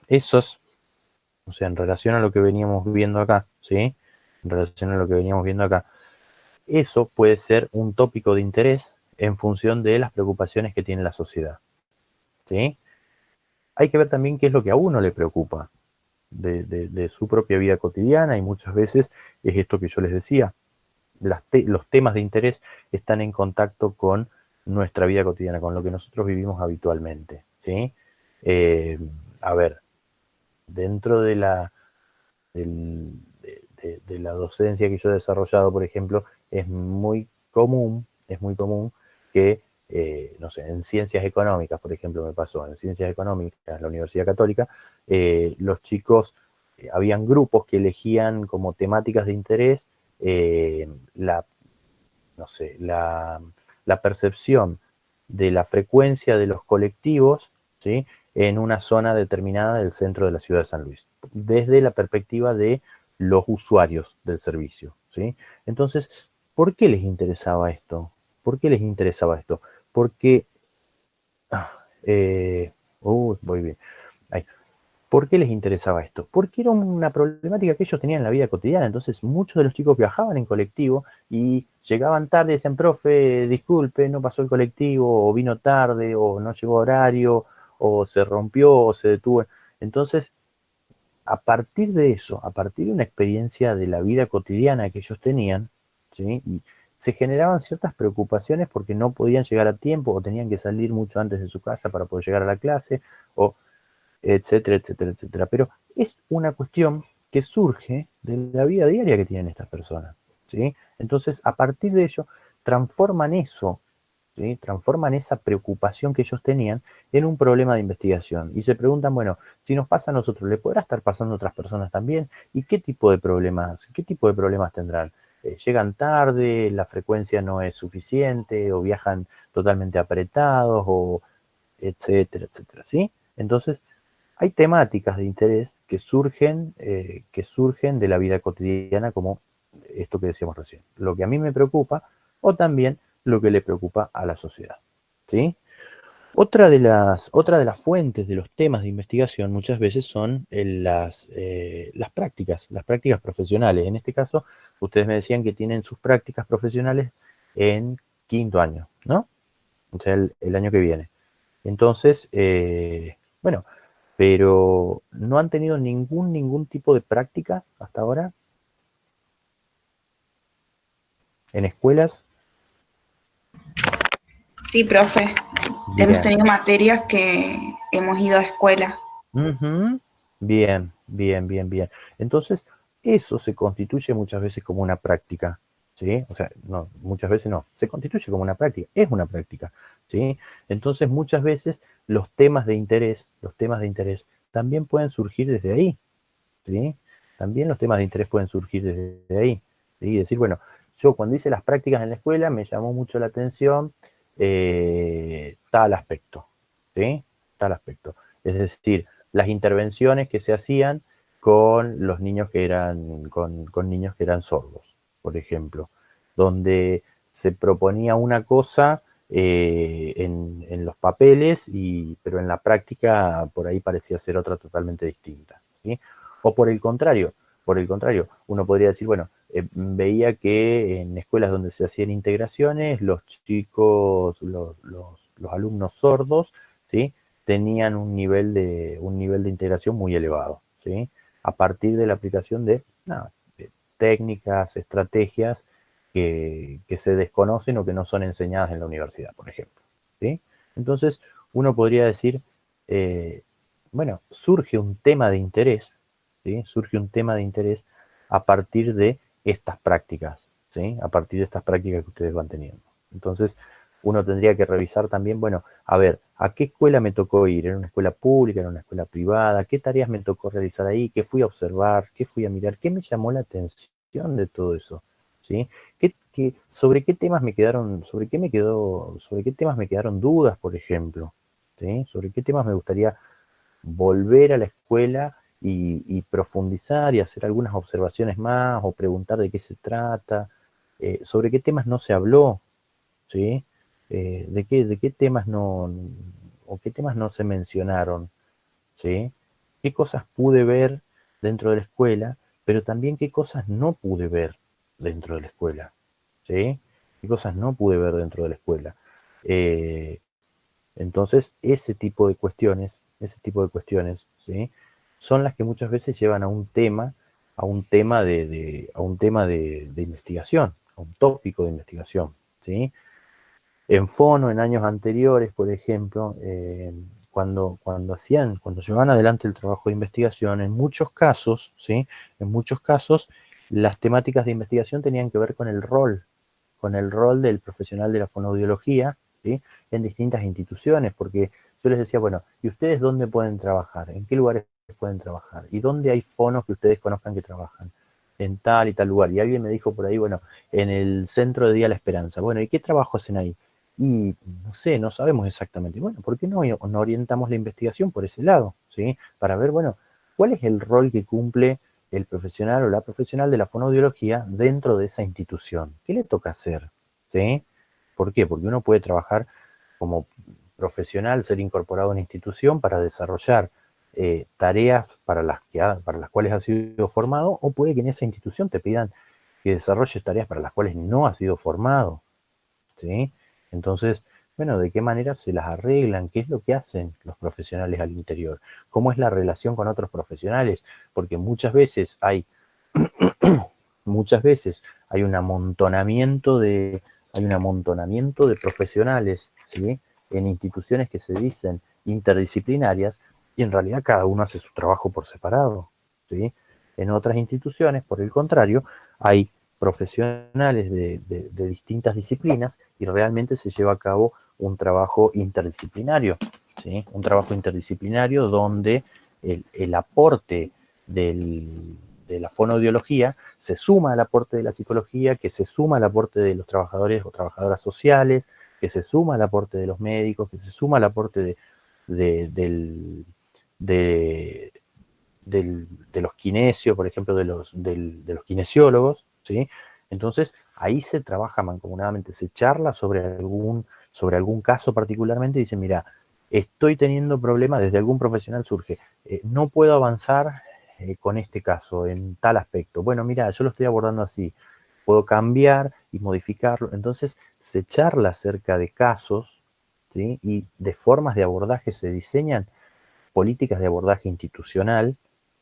esos, o sea, en relación a lo que veníamos viendo acá, ¿sí? En relación a lo que veníamos viendo acá, eso puede ser un tópico de interés en función de las preocupaciones que tiene la sociedad, ¿sí? Hay que ver también qué es lo que a uno le preocupa de su propia vida cotidiana y muchas veces es esto que yo les decía, los temas de interés están en contacto con nuestra vida cotidiana, con lo que nosotros vivimos habitualmente, ¿sí? Eh, a ver, dentro del, de la docencia que yo he desarrollado, por ejemplo, es muy común que, no sé, en ciencias económicas, por ejemplo, me pasó, en ciencias económicas, en la Universidad Católica, los chicos, habían grupos que elegían como temáticas de interés la, no sé, la percepción de la frecuencia de los colectivos, ¿sí? En una zona determinada del centro de la ciudad de San Luis, desde la perspectiva de los usuarios del servicio, ¿sí? Entonces, ¿por qué les interesaba esto? ¿Por qué les interesaba esto? Porque Voy bien. Ahí. ¿Por qué les interesaba esto? Porque era una problemática que ellos tenían en la vida cotidiana. Entonces, muchos de los chicos viajaban en colectivo y llegaban tarde y decían, profe, disculpe, no pasó el colectivo, o vino tarde, o no llegó a horario, o se rompió, o se detuvo. Entonces, a partir de eso, a partir de una experiencia de la vida cotidiana que ellos tenían, ¿sí? Y se generaban ciertas preocupaciones porque no podían llegar a tiempo o tenían que salir mucho antes de su casa para poder llegar a la clase, o etcétera, etcétera, etcétera. Pero es una cuestión que surge de la vida diaria que tienen estas personas, ¿sí? Entonces, a partir de ello, transforman eso, ¿sí? Transforman esa preocupación que ellos tenían en un problema de investigación. Y se preguntan, bueno, si nos pasa a nosotros, ¿le podrá estar pasando a otras personas también? ¿Y qué tipo de problemas tendrán? ¿Llegan tarde, la frecuencia no es suficiente, o viajan totalmente apretados, o etcétera, etcétera, ¿sí? Entonces, hay temáticas de interés que surgen de la vida cotidiana, como esto que decíamos recién. Lo que a mí me preocupa, o también lo que le preocupa a la sociedad, ¿sí? Otra de las fuentes de los temas de investigación muchas veces son las prácticas profesionales. En este caso, ustedes me decían que tienen sus prácticas profesionales en quinto año, ¿no? O sea, el año que viene. Entonces, bueno, pero no han tenido ningún tipo de práctica hasta ahora en escuelas. Sí, profe. Hemos Bien. tenido materias que hemos ido a escuela. Ujú. Bien, bien, bien, bien. Entonces, eso se constituye muchas veces como una práctica, ¿sí? O sea, no, muchas veces no, se constituye como una práctica, es una práctica, ¿sí? Entonces, muchas veces los temas de interés también pueden surgir desde ahí, ¿sí? También los temas de interés pueden surgir desde ahí, ¿sí? Decir, bueno, yo cuando hice las prácticas en la escuela me llamó mucho la atención tal aspecto, ¿sí? Tal aspecto. Es decir, las intervenciones que se hacían con los niños con niños que eran sordos, por ejemplo, donde se proponía una cosa en los papeles, pero en la práctica por ahí parecía ser otra totalmente distinta, ¿sí? O por el contrario, uno podría decir, bueno, veía que en escuelas donde se hacían integraciones, los chicos, los alumnos sordos, ¿sí? Tenían un nivel de integración muy elevado, ¿sí? A partir de la aplicación de técnicas, estrategias que se desconocen o que no son enseñadas en la universidad, por ejemplo, ¿sí? Entonces, uno podría decir, bueno, surge un tema de interés, ¿sí? Surge un tema de interés a partir de estas prácticas, ¿sí? A partir de estas prácticas que ustedes van teniendo. Entonces, uno tendría que revisar también, bueno, a ver, ¿a qué escuela me tocó ir? ¿Era una escuela pública? ¿Era una escuela privada? ¿Qué tareas me tocó realizar ahí? ¿Qué fui a observar? ¿Qué fui a mirar? ¿Qué me llamó la atención de todo eso? ¿Sí? ¿Sobre qué temas me quedaron, sobre qué temas me quedaron dudas, por ejemplo? ¿Sí? ¿Sobre qué temas me gustaría volver a la escuela y profundizar y hacer algunas observaciones más o preguntar de qué se trata? ¿Sobre qué temas no se habló? ¿Sí? De qué temas no, o qué temas no se mencionaron? ¿Sí? ¿Qué cosas pude ver dentro de la escuela, pero también qué cosas no pude ver dentro de la escuela? ¿Sí? ¿Qué cosas no pude ver dentro de la escuela? Eh, entonces, ese tipo de cuestiones, ¿sí? Son las que muchas veces llevan a un tema de investigación, a un tópico de investigación, ¿sí? En Fono, en años anteriores, por ejemplo, cuando llevaban adelante el trabajo de investigación, en muchos casos, ¿sí? En muchos casos, las temáticas de investigación tenían que ver con el rol del profesional de la fonoaudiología, ¿sí? En distintas instituciones, porque yo les decía, bueno, ¿y ustedes dónde pueden trabajar? ¿En qué lugares pueden trabajar? ¿Y dónde hay fonos que ustedes conozcan que trabajan? En tal y tal lugar. Y alguien me dijo por ahí, bueno, en el Centro de Día La Esperanza. Bueno, ¿y qué trabajo hacen ahí? Y no sé, no sabemos exactamente. Bueno, ¿por qué no orientamos la investigación por ese lado? ¿Sí? Para ver, bueno, ¿cuál es el rol que cumple el profesional o la profesional de la fonoaudiología dentro de esa institución? ¿Qué le toca hacer? ¿Sí? ¿Por qué? Porque uno puede trabajar como profesional ser incorporado a una institución para desarrollar tareas para las cuales ha sido formado, o puede que en esa institución te pidan que desarrolles tareas para las cuales no has sido formado, ¿sí? Entonces, bueno, ¿de qué manera se las arreglan? ¿Qué es lo que hacen los profesionales al interior? ¿Cómo es la relación con otros profesionales? Porque muchas veces hay un amontonamiento de profesionales, ¿sí? En instituciones que se dicen interdisciplinarias, y en realidad cada uno hace su trabajo por separado, ¿sí? En otras instituciones, por el contrario, hay profesionales de distintas disciplinas y realmente se lleva a cabo un trabajo interdisciplinario, ¿sí? Un trabajo interdisciplinario donde el aporte de la fonoaudiología se suma al aporte de la psicología, que se suma al aporte de los trabajadores o trabajadoras sociales, que se suma al aporte de los médicos, que se suma al aporte de los kinesios, por ejemplo, de los kinesiólogos, ¿sí? Entonces, ahí se trabaja mancomunadamente, se charla sobre algún caso particularmente y dice, mira, estoy teniendo problemas, desde algún profesional surge, no puedo avanzar con este caso en tal aspecto. Bueno, mira, yo lo estoy abordando así, puedo cambiar y modificarlo. Entonces, se charla acerca de casos, ¿sí? Y de formas de abordaje se diseñan políticas de abordaje institucional,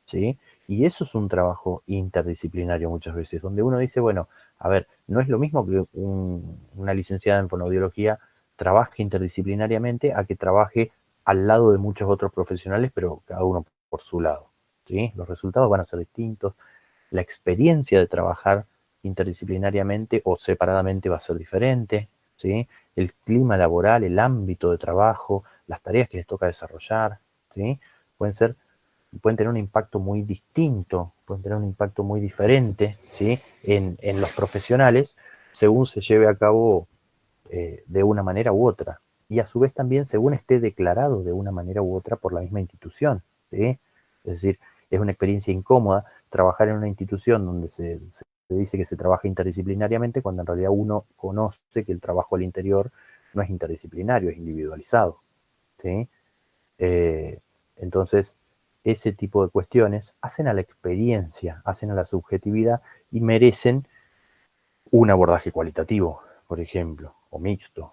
¿sí? Y eso es un trabajo interdisciplinario muchas veces, donde uno dice, bueno, a ver, no es lo mismo que una licenciada en fonoaudiología trabaje interdisciplinariamente a que trabaje al lado de muchos otros profesionales, pero cada uno por su lado, ¿sí? Los resultados van a ser distintos, la experiencia de trabajar interdisciplinariamente o separadamente va a ser diferente, ¿sí? El clima laboral, el ámbito de trabajo, las tareas que les toca desarrollar, ¿sí? Pueden tener un impacto muy distinto, pueden tener un impacto muy diferente, ¿sí? En los profesionales, según se lleve a cabo de una manera u otra. Y a su vez también según esté declarado de una manera u otra por la misma institución, ¿sí? Es decir, es una experiencia incómoda trabajar en una institución donde se dice que se trabaja interdisciplinariamente cuando en realidad uno conoce que el trabajo al interior no es interdisciplinario, es individualizado, ¿sí? Entonces, ese tipo de cuestiones hacen a la experiencia, hacen a la subjetividad y merecen un abordaje cualitativo, por ejemplo, o mixto,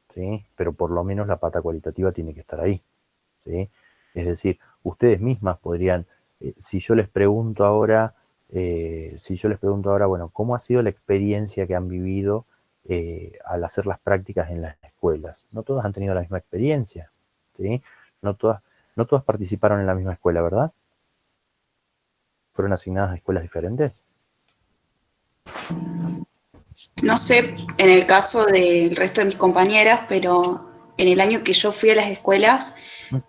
¿sí? Pero por lo menos la pata cualitativa tiene que estar ahí, ¿sí? Es decir, ustedes mismas podrían, si yo les pregunto ahora, bueno, ¿cómo ha sido la experiencia que han vivido al hacer las prácticas en las escuelas? No todas han tenido la misma experiencia, ¿sí? No todas, no todas participaron en la misma escuela, ¿verdad? ¿Fueron asignadas a escuelas diferentes? No sé en el caso del resto de mis compañeras, pero en el año que yo fui a las escuelas, Ujú.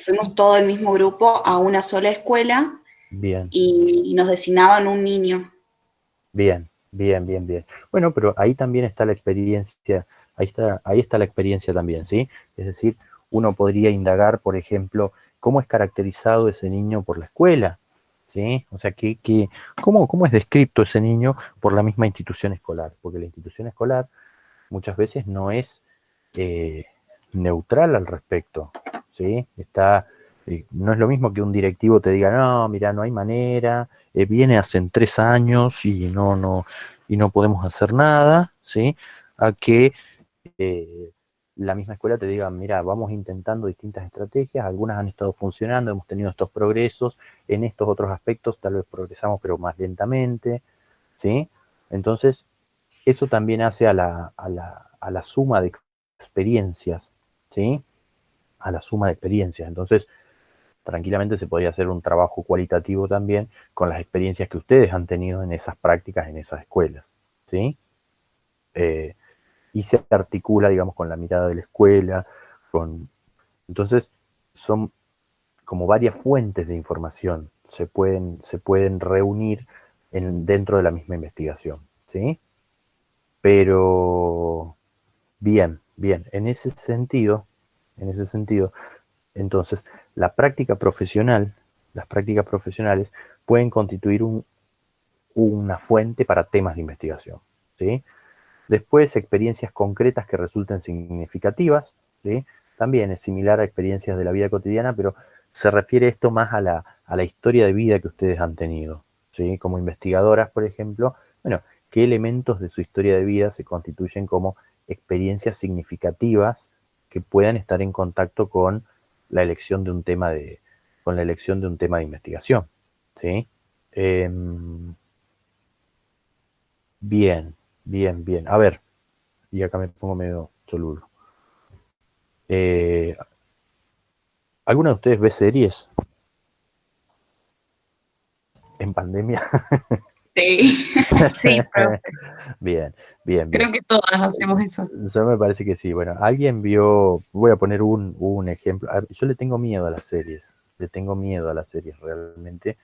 fuimos todo el mismo grupo a una sola escuela Bien, y nos designaban un niño. bien, bien, bien, bien. Bueno, pero ahí también está la experiencia, ahí está la experiencia también, ¿sí? Es decir, uno podría indagar, por ejemplo, cómo es caracterizado ese niño por la escuela, ¿sí? O sea, ¿cómo es descrito ese niño por la misma institución escolar? Porque la institución escolar muchas veces no es eh, neutral al respecto, ¿sí? No es lo mismo que un directivo te diga, no, mira, no hay manera, viene hace 3 años y no podemos hacer nada, ¿sí? A que eh, la misma escuela te diga, mira, vamos intentando distintas estrategias, algunas han estado funcionando, hemos tenido estos progresos, en estos otros aspectos tal vez progresamos, pero más lentamente, ¿sí? Entonces, eso también hace a la suma de experiencias, ¿sí? A la suma de experiencias. Entonces, tranquilamente se podría hacer un trabajo cualitativo también con las experiencias que ustedes han tenido en esas prácticas, en esas escuelas, ¿sí? Eh, y se articula, digamos, con la mirada de la escuela, entonces son como varias fuentes de información, se pueden reunir dentro de la misma investigación, ¿sí? Pero bien, bien, en ese sentido, entonces, las prácticas profesionales pueden constituir una fuente para temas de investigación, ¿sí? Después, experiencias concretas que resulten significativas, ¿sí? también es similar a experiencias de la vida cotidiana, pero se refiere esto más a la historia de vida que ustedes han tenido, ¿sí? Como investigadoras, por ejemplo, bueno, qué elementos de su historia de vida se constituyen como experiencias significativas que puedan estar en contacto con la elección de un tema con la elección de un tema de investigación, ¿sí? Bien, bien, bien. A ver, y acá me pongo medio cholulo. ¿Alguna de ustedes ve series en pandemia? Sí. Sí, profe. Bien, bien, bien. Creo que todas hacemos eso. Yo me parece que sí. Bueno, alguien vio, voy a poner un ejemplo. A ver, yo le tengo miedo a las series. Le tengo miedo a las series realmente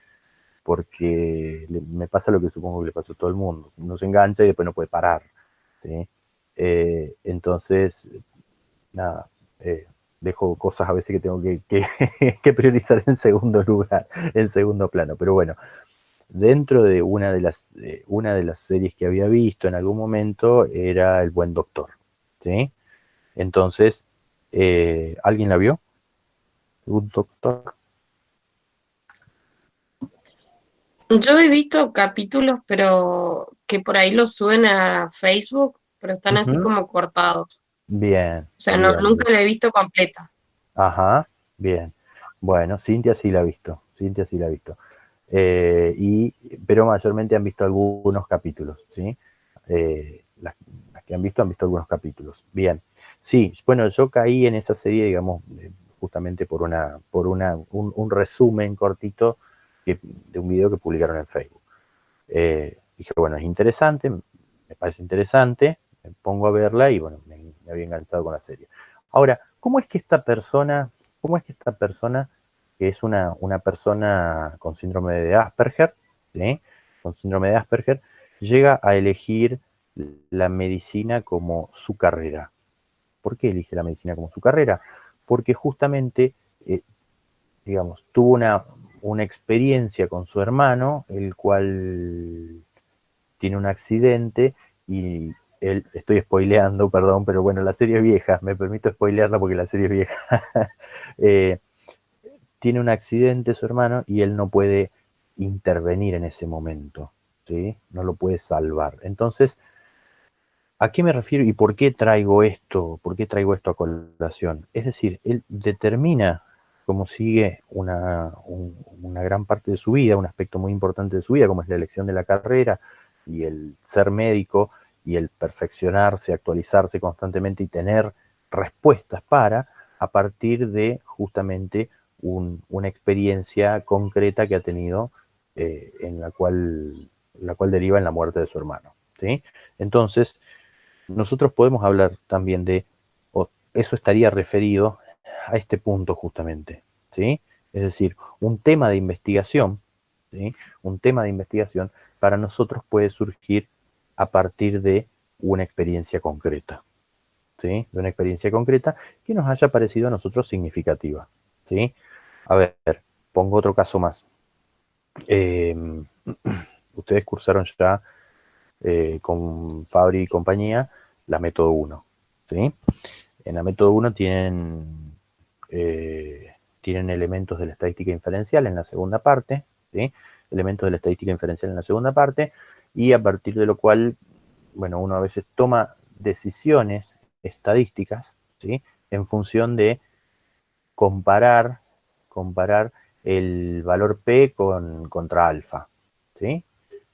porque me pasa lo que supongo que le pasó a todo el mundo. Uno se engancha y después no puede parar, ¿sí? Entonces, nada, dejo cosas a veces que tengo que priorizar en segundo lugar, en segundo plano. Pero bueno, dentro de una de las series que había visto en algún momento era El Buen Doctor, ¿sí? Entonces, ¿alguien la vio? ¿Un doctor? Yo he visto capítulos, pero que por ahí los suben a Facebook, pero están así Ujú. como cortados. Bien, O sea, bien, bien. nunca la he visto completa. Ajá, bien. Bueno, Cintia sí la ha visto. Cintia sí la ha visto. Pero mayormente han visto algunos capítulos, ¿sí? Las que han visto algunos capítulos. Bien. Sí, bueno, yo caí en esa serie, digamos, justamente por un resumen cortito de un video que publicaron en Facebook. Dije, bueno, es interesante, me parece interesante, me pongo a verla y bueno, me había enganchado con la serie. Ahora, ¿cómo es que esta persona, que es una persona con síndrome de Asperger, ¿sí? Con síndrome de Asperger, llega a elegir la medicina como su carrera? ¿Por qué elige la medicina como su carrera? Porque justamente, digamos, tuvo una experiencia con su hermano, el cual tiene un accidente y él, estoy spoileando, perdón, pero bueno, la serie es vieja, me permito spoilearla porque la serie es vieja. eh, Tiene un accidente su hermano y él no puede intervenir en ese momento, ¿sí? No lo puede salvar. Entonces, ¿a qué me refiero y por qué traigo esto? ¿Por qué traigo esto a colación? Es decir, él determina cómo sigue una gran parte de su vida, un aspecto muy importante de su vida, como es la elección de la carrera y el ser médico y el perfeccionarse, actualizarse constantemente y tener respuestas a partir de justamente una experiencia concreta que ha tenido en la cual deriva en la muerte de su hermano, ¿sí? Entonces, nosotros podemos hablar también o eso estaría referido a este punto justamente, ¿sí? Es decir, un tema de investigación, ¿sí? Un tema de investigación para nosotros puede surgir a partir de una experiencia concreta, ¿sí? De una experiencia concreta que nos haya parecido a nosotros significativa, ¿sí? A ver, pongo otro caso más. Eh, Ustedes cursaron ya con Fabri y compañía la método 1, ¿sí? En la método 1 tienen elementos de la estadística inferencial en la segunda parte, ¿sí? Elementos de la estadística inferencial en la segunda parte, y a partir de lo cual, bueno, uno a veces toma decisiones estadísticas, ¿sí? En función de comparar, comparar el valor P contra alfa, ¿sí?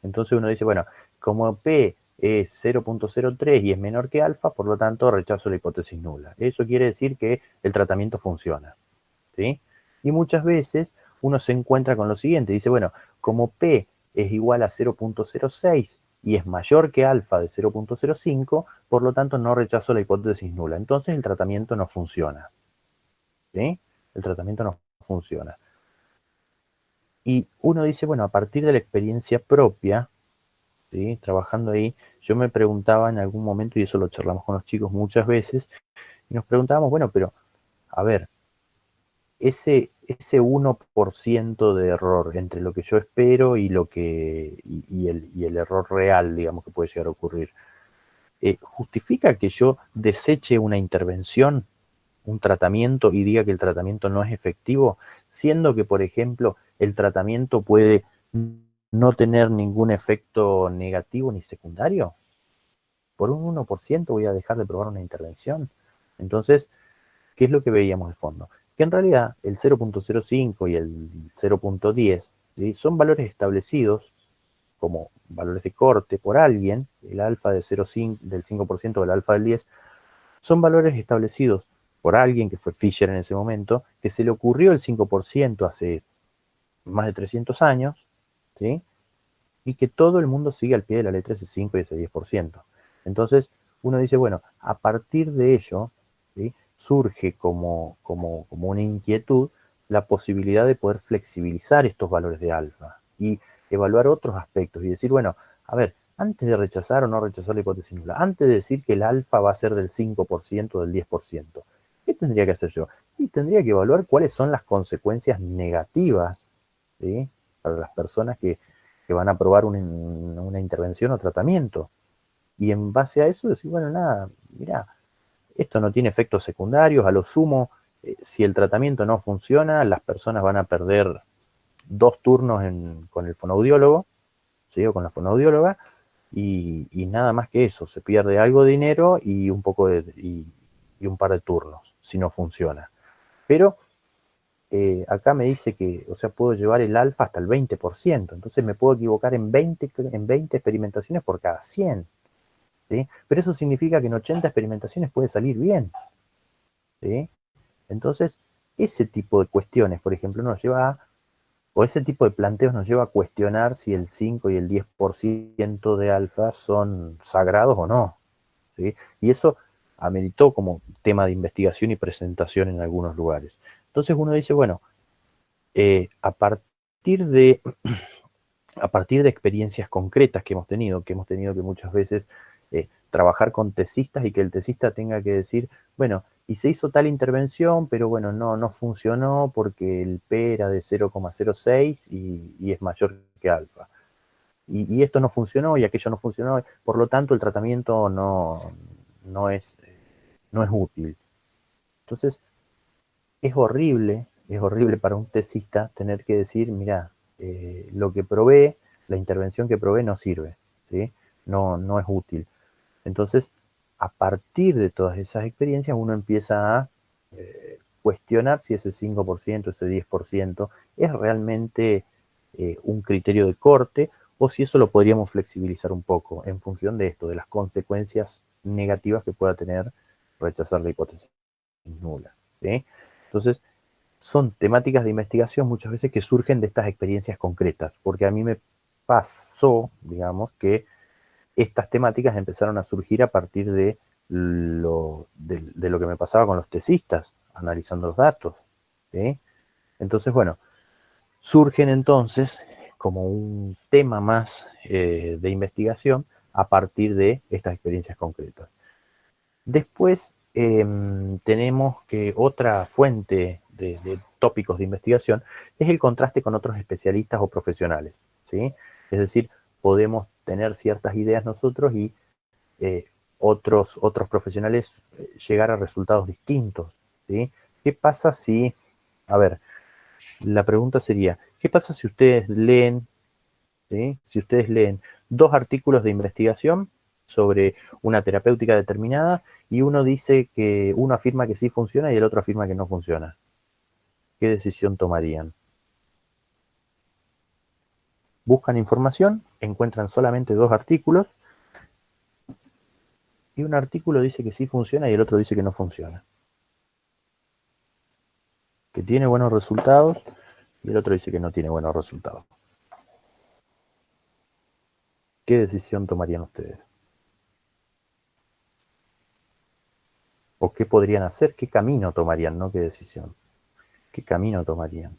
Entonces uno dice, bueno, como P es 0.03 y es menor que alfa, por lo tanto rechazo la hipótesis nula. Eso quiere decir que el tratamiento funciona, ¿sí? Y muchas veces uno se encuentra con lo siguiente, dice, bueno, como P es igual a 0.06 y es mayor que alfa de 0.05, por lo tanto no rechazo la hipótesis nula. Entonces el tratamiento no funciona, ¿sí? El tratamiento no funciona. Y uno dice, bueno, a partir de la experiencia propia, ¿sí? Trabajando ahí, yo me preguntaba en algún momento, y eso lo charlamos con los chicos muchas veces, y nos preguntábamos, bueno, pero, a ver, ese 1% de error entre lo que yo espero y el error real, digamos, que puede llegar a ocurrir, ¿justifica que yo deseche una intervención? un tratamiento y diga que el tratamiento no es efectivo, siendo que, por ejemplo, el tratamiento puede no tener ningún efecto negativo ni secundario? Por un 1% voy a dejar de probar una intervención. Entonces, ¿qué es lo que veíamos de fondo? Que en realidad el 0.05 y el 0.10, ¿sí?, son valores establecidos como valores de corte por alguien. El alfa de 0,5, del 5% o el alfa del 10, son valores establecidos por alguien que fue Fisher en ese momento, que se le ocurrió el 5% hace más de 300 años, ¿sí?, y que todo el mundo sigue al pie de la letra ese 5 y ese 10%. Entonces, uno dice, bueno, a partir de ello, ¿sí?, surge como una inquietud la posibilidad de poder flexibilizar estos valores de alfa y evaluar otros aspectos y decir, bueno, a ver, antes de rechazar o no rechazar la hipótesis nula, antes de decir que el alfa va a ser del 5% o del 10%, ¿qué tendría que hacer yo? Y tendría que evaluar cuáles son las consecuencias negativas, ¿sí?, para las personas que van a probar una intervención o tratamiento. Y en base a eso decir, bueno, nada, mira, esto no tiene efectos secundarios, a lo sumo, si el tratamiento no funciona, las personas van a perder 2 turnos con el fonoaudiólogo, ¿sí?, o con la fonoaudióloga, y nada más que eso, se pierde algo de dinero y un poco y un par de turnos, si no funciona. Pero acá me dice que, o sea, puedo llevar el alfa hasta el 20%, entonces me puedo equivocar en 20 experimentaciones por cada 100, ¿sí? Pero eso significa que en 80 experimentaciones puede salir bien, ¿sí? Entonces, ese tipo de cuestiones, por ejemplo, o ese tipo de planteos nos lleva a cuestionar si el 5 y el 10% de alfa son sagrados o no, ¿sí? Y eso ameritó como tema de investigación y presentación en algunos lugares. Entonces uno dice, bueno, a partir de experiencias concretas que hemos tenido que muchas veces trabajar con tesistas y que el tesista tenga que decir, bueno, y se hizo tal intervención, pero bueno, no funcionó porque el P era de 0,06 y es mayor que alfa. Y esto no funcionó y aquello no funcionó, por lo tanto el tratamiento no es útil. Entonces, es horrible para un tesista tener que decir, mira, lo que probé, la intervención que probé no sirve, ¿sí? No es útil. Entonces, a partir de todas esas experiencias, uno empieza a cuestionar si ese 5%, ese 10% es realmente un criterio de corte o si eso lo podríamos flexibilizar un poco en función de esto, de las consecuencias negativas que pueda tener rechazar la hipótesis nula, ¿sí? Entonces, son temáticas de investigación muchas veces que surgen de estas experiencias concretas, porque a mí me pasó, digamos, que estas temáticas empezaron a surgir a partir de lo que me pasaba con los tesistas, analizando los datos, ¿sí? Entonces, bueno, surgen entonces como un tema más de investigación a partir de estas experiencias concretas. Después tenemos que otra fuente de tópicos de investigación es el contraste con otros especialistas o profesionales, ¿sí? Es decir, podemos tener ciertas ideas nosotros y otros profesionales llegar a resultados distintos, ¿sí? ¿Qué pasa si, a ver, la pregunta sería, ¿qué pasa si ustedes leen, ¿sí?, si ustedes leen 2 artículos de investigación sobre una terapéutica determinada y uno dice que uno afirma que sí funciona y el otro afirma que no funciona? ¿Qué decisión tomarían? Buscan información, encuentran solamente 2 artículos y un artículo dice que sí funciona y el otro dice que no funciona, que tiene buenos resultados y el otro dice que no tiene buenos resultados. ¿Qué decisión tomarían ustedes? ¿O qué podrían hacer? ¿Qué camino tomarían? No qué decisión. ¿Qué camino tomarían?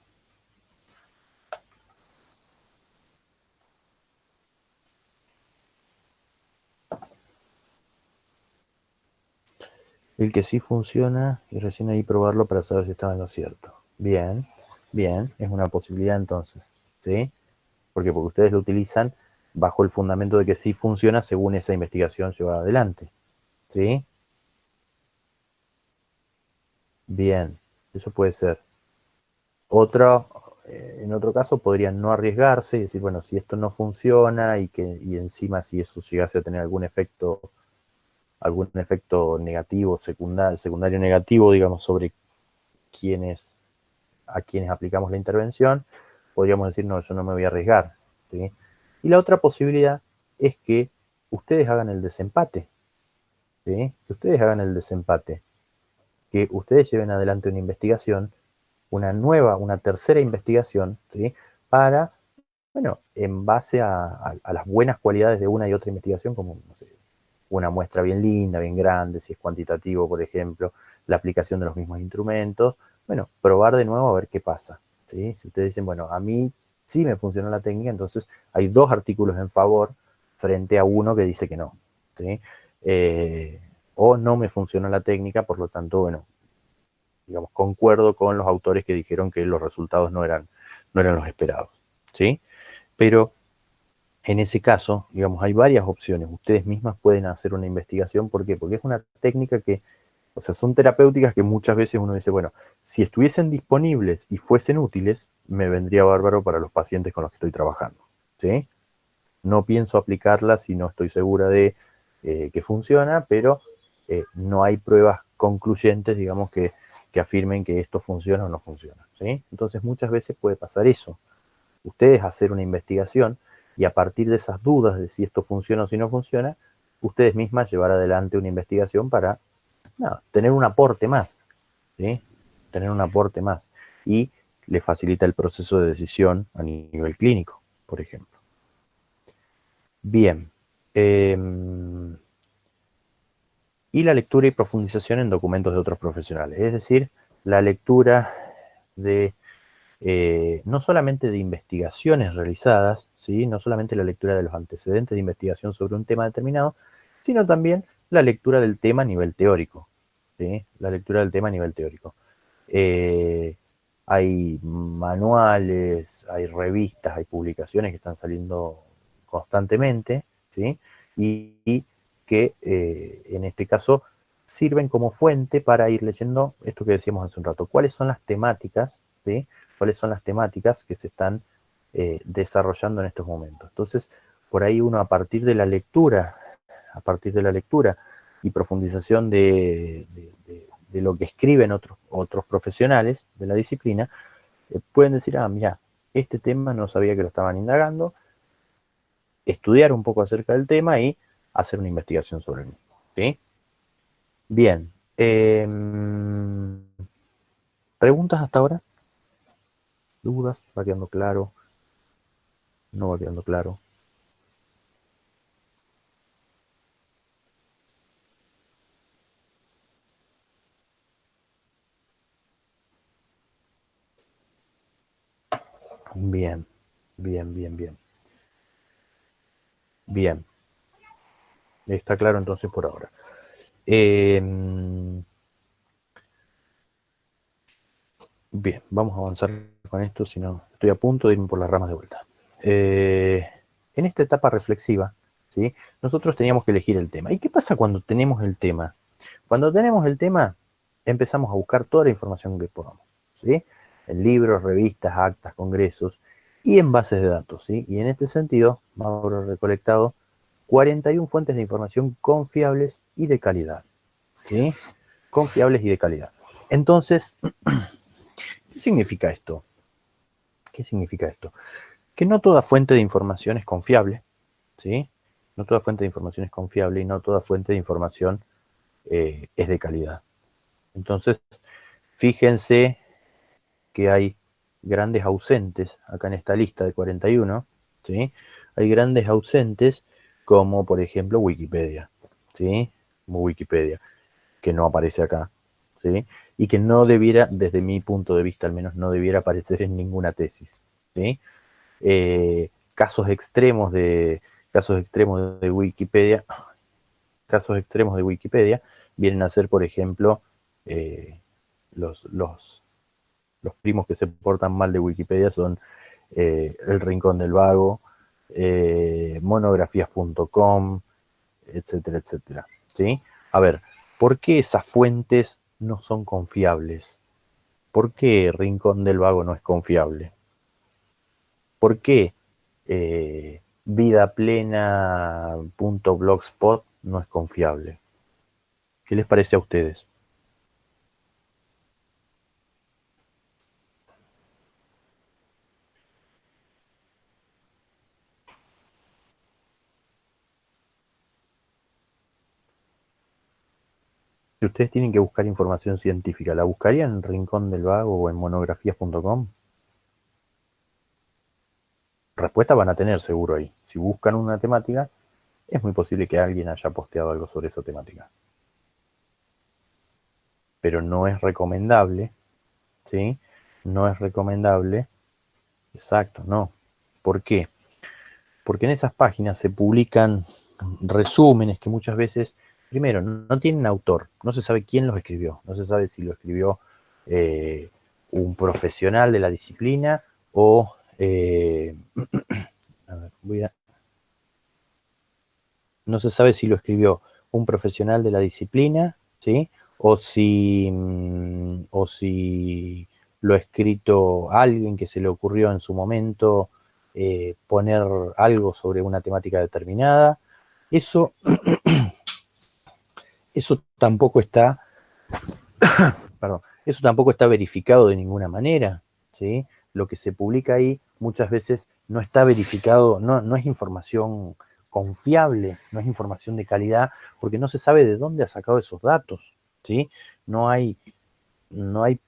El que sí funciona y recién ahí probarlo para saber si estaba en lo cierto. Bien, bien, es una posibilidad entonces, ¿sí? Porque ustedes lo utilizan bajo el fundamento de que sí funciona según esa investigación llevada adelante, ¿sí? Bien, eso puede ser. En otro caso podrían no arriesgarse y decir, bueno, si esto no funciona y encima si eso llegase a tener algún efecto negativo, secundario negativo, digamos, sobre a quienes aplicamos la intervención, podríamos decir, no, yo no me voy a arriesgar, ¿sí? Y la otra posibilidad es que ustedes hagan el desempate, ¿sí? Que ustedes hagan el desempate, que ustedes lleven adelante una investigación, una tercera investigación, ¿sí? Para, bueno, en base a las buenas cualidades de una y otra investigación, como, no sé, una muestra bien linda, bien grande, si es cuantitativo, por ejemplo, la aplicación de los mismos instrumentos, bueno, probar de nuevo a ver qué pasa, ¿sí? Si ustedes dicen, bueno, a mí sí me funcionó la técnica, entonces hay 2 artículos en favor frente a uno que dice que no, ¿sí? O no me funcionó la técnica, por lo tanto, bueno, digamos, concuerdo con los autores que dijeron que los resultados no eran los esperados, ¿sí? Pero en ese caso, digamos, hay varias opciones. Ustedes mismas pueden hacer una investigación. ¿Por qué? Porque es una técnica que, o sea, son terapéuticas que muchas veces uno dice, bueno, si estuviesen disponibles y fuesen útiles, me vendría bárbaro para los pacientes con los que estoy trabajando, ¿sí? No pienso aplicarla si no estoy segura de que funciona, pero no hay pruebas concluyentes, digamos, que afirmen que esto funciona o no funciona, ¿sí? Entonces muchas veces puede pasar eso. Ustedes hacer una investigación y a partir de esas dudas de si esto funciona o si no funciona, ustedes mismas llevar adelante una investigación para tener un aporte más, ¿sí? Tener un aporte más. Y le facilita el proceso de decisión a nivel clínico, por ejemplo. Bien. Y la lectura y profundización en documentos de otros profesionales. Es decir, la lectura de no solamente de investigaciones realizadas, ¿sí? No solamente la lectura de los antecedentes de investigación sobre un tema determinado, sino también la lectura del tema a nivel teórico, ¿sí? La lectura del tema a nivel teórico. Hay manuales, hay revistas, hay publicaciones que están saliendo constantemente, ¿sí? Y que en este caso sirven como fuente para ir leyendo esto que decíamos hace un rato, cuáles son las temáticas, ¿sí? Cuáles son las temáticas que se están desarrollando en estos momentos. Entonces, por ahí uno a partir de la lectura y profundización de lo que escriben otros profesionales de la disciplina, pueden decir, mira, este tema no sabía que lo estaban indagando, estudiar un poco acerca del tema y hacer una investigación sobre el mismo, ¿sí? Bien. ¿Preguntas hasta ahora? ¿Dudas? ¿Va quedando claro? ¿No va quedando claro? Bien, bien, bien, bien. Bien. Está claro entonces por ahora. Bien, vamos a avanzar con esto, si no estoy a punto de irme por las ramas de vuelta. En esta etapa reflexiva, ¿sí? Nosotros teníamos que elegir el tema. ¿Y qué pasa cuando tenemos el tema? Cuando tenemos el tema, empezamos a buscar toda la información que podamos, ¿sí? En libros, revistas, actas, congresos y en bases de datos, ¿sí? Y en este sentido, Mauro ha recolectado 41 fuentes de información confiables y de calidad, ¿sí? Confiables y de calidad. Entonces, ¿qué significa esto? ¿Qué significa esto? Que no toda fuente de información es confiable, ¿sí? No toda fuente de información es confiable y no toda fuente de información es de calidad. Entonces, fíjense que hay grandes ausentes acá en esta lista de 41, ¿sí? Hay grandes ausentes como, por ejemplo, Wikipedia, ¿sí? Como Wikipedia, que no aparece acá, ¿sí? Y que no debiera, desde mi punto de vista al menos, no debiera aparecer en ninguna tesis, ¿sí? Casos extremos de Wikipedia, vienen a ser, por ejemplo, los primos que se portan mal de Wikipedia son El Rincón del Vago, monografías.com, etcétera, etcétera, ¿sí? A ver, ¿por qué esas fuentes no son confiables. ¿Por qué Rincón del Vago no es confiable? ¿Por qué vidaplena.blogspot no es confiable? ¿Qué les parece a ustedes? Si ustedes tienen que buscar información científica, ¿la buscarían en Rincón del Vago o en monografías.com? Respuesta van a tener seguro ahí. Si buscan una temática, es muy posible que alguien haya posteado algo sobre esa temática. Pero no es recomendable, ¿sí? No es recomendable. Exacto, no. ¿Por qué? Porque en esas páginas se publican resúmenes que muchas veces, primero, no tienen autor, no se sabe quién los escribió, no se sabe si lo escribió un profesional de la disciplina o... a ver, no se sabe si lo escribió un profesional de la disciplina, ¿sí? O si lo ha escrito alguien que se le ocurrió en su momento poner algo sobre una temática determinada. Eso tampoco está, perdón, eso tampoco está verificado de ninguna manera, ¿sí? Lo que se publica ahí muchas veces no está verificado, no es información confiable, no es información de calidad, porque no se sabe de dónde ha sacado esos datos, ¿sí? No hay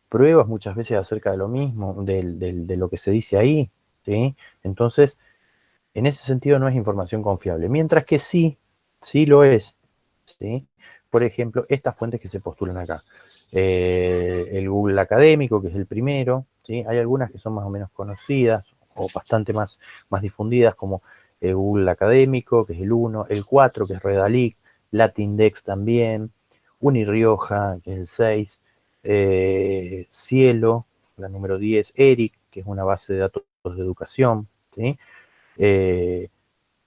pruebas muchas veces acerca de lo mismo, de lo que se dice ahí, ¿sí? Entonces, en ese sentido no es información confiable, mientras que sí lo es, ¿sí? Por ejemplo, estas fuentes que se postulan acá. El Google académico, que es el primero, ¿sí? Hay algunas que son más o menos conocidas o bastante más difundidas, como el Google académico, que es el 1, el 4, que es Redalic, Latindex también, Unirioja, que es el 6, Cielo, la número 10, ERIC, que es una base de datos de educación, ¿sí?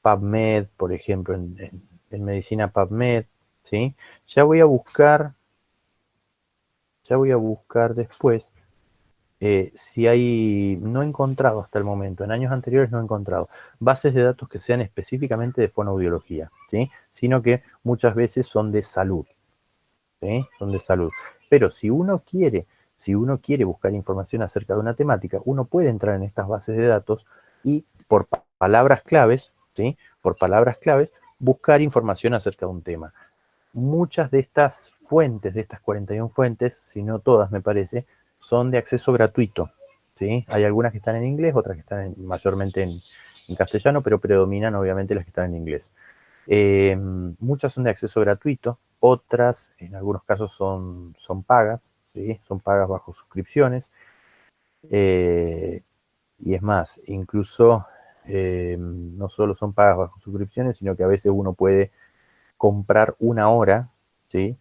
PubMed, por ejemplo, en medicina PubMed, ¿sí? Ya voy a buscar después si hay, no he encontrado hasta el momento, en años anteriores no he encontrado bases de datos que sean específicamente de fonoaudiología, ¿sí? Sino que muchas veces son de salud, ¿sí? Son de salud. Pero si uno quiere buscar información acerca de una temática, uno puede entrar en estas bases de datos y por palabras claves, ¿sí? Por palabras claves, buscar información acerca de un tema. Muchas de estas fuentes, de estas 41 fuentes, si no todas me parece, son de acceso gratuito, ¿sí? Hay algunas que están en inglés, otras que están mayormente en castellano, pero predominan obviamente las que están en inglés. Muchas son de acceso gratuito, otras en algunos casos son pagas, ¿sí? Son pagas bajo suscripciones. Y es más, incluso no solo son pagas bajo suscripciones, sino que a veces uno puede comprar una hora, ¿sí?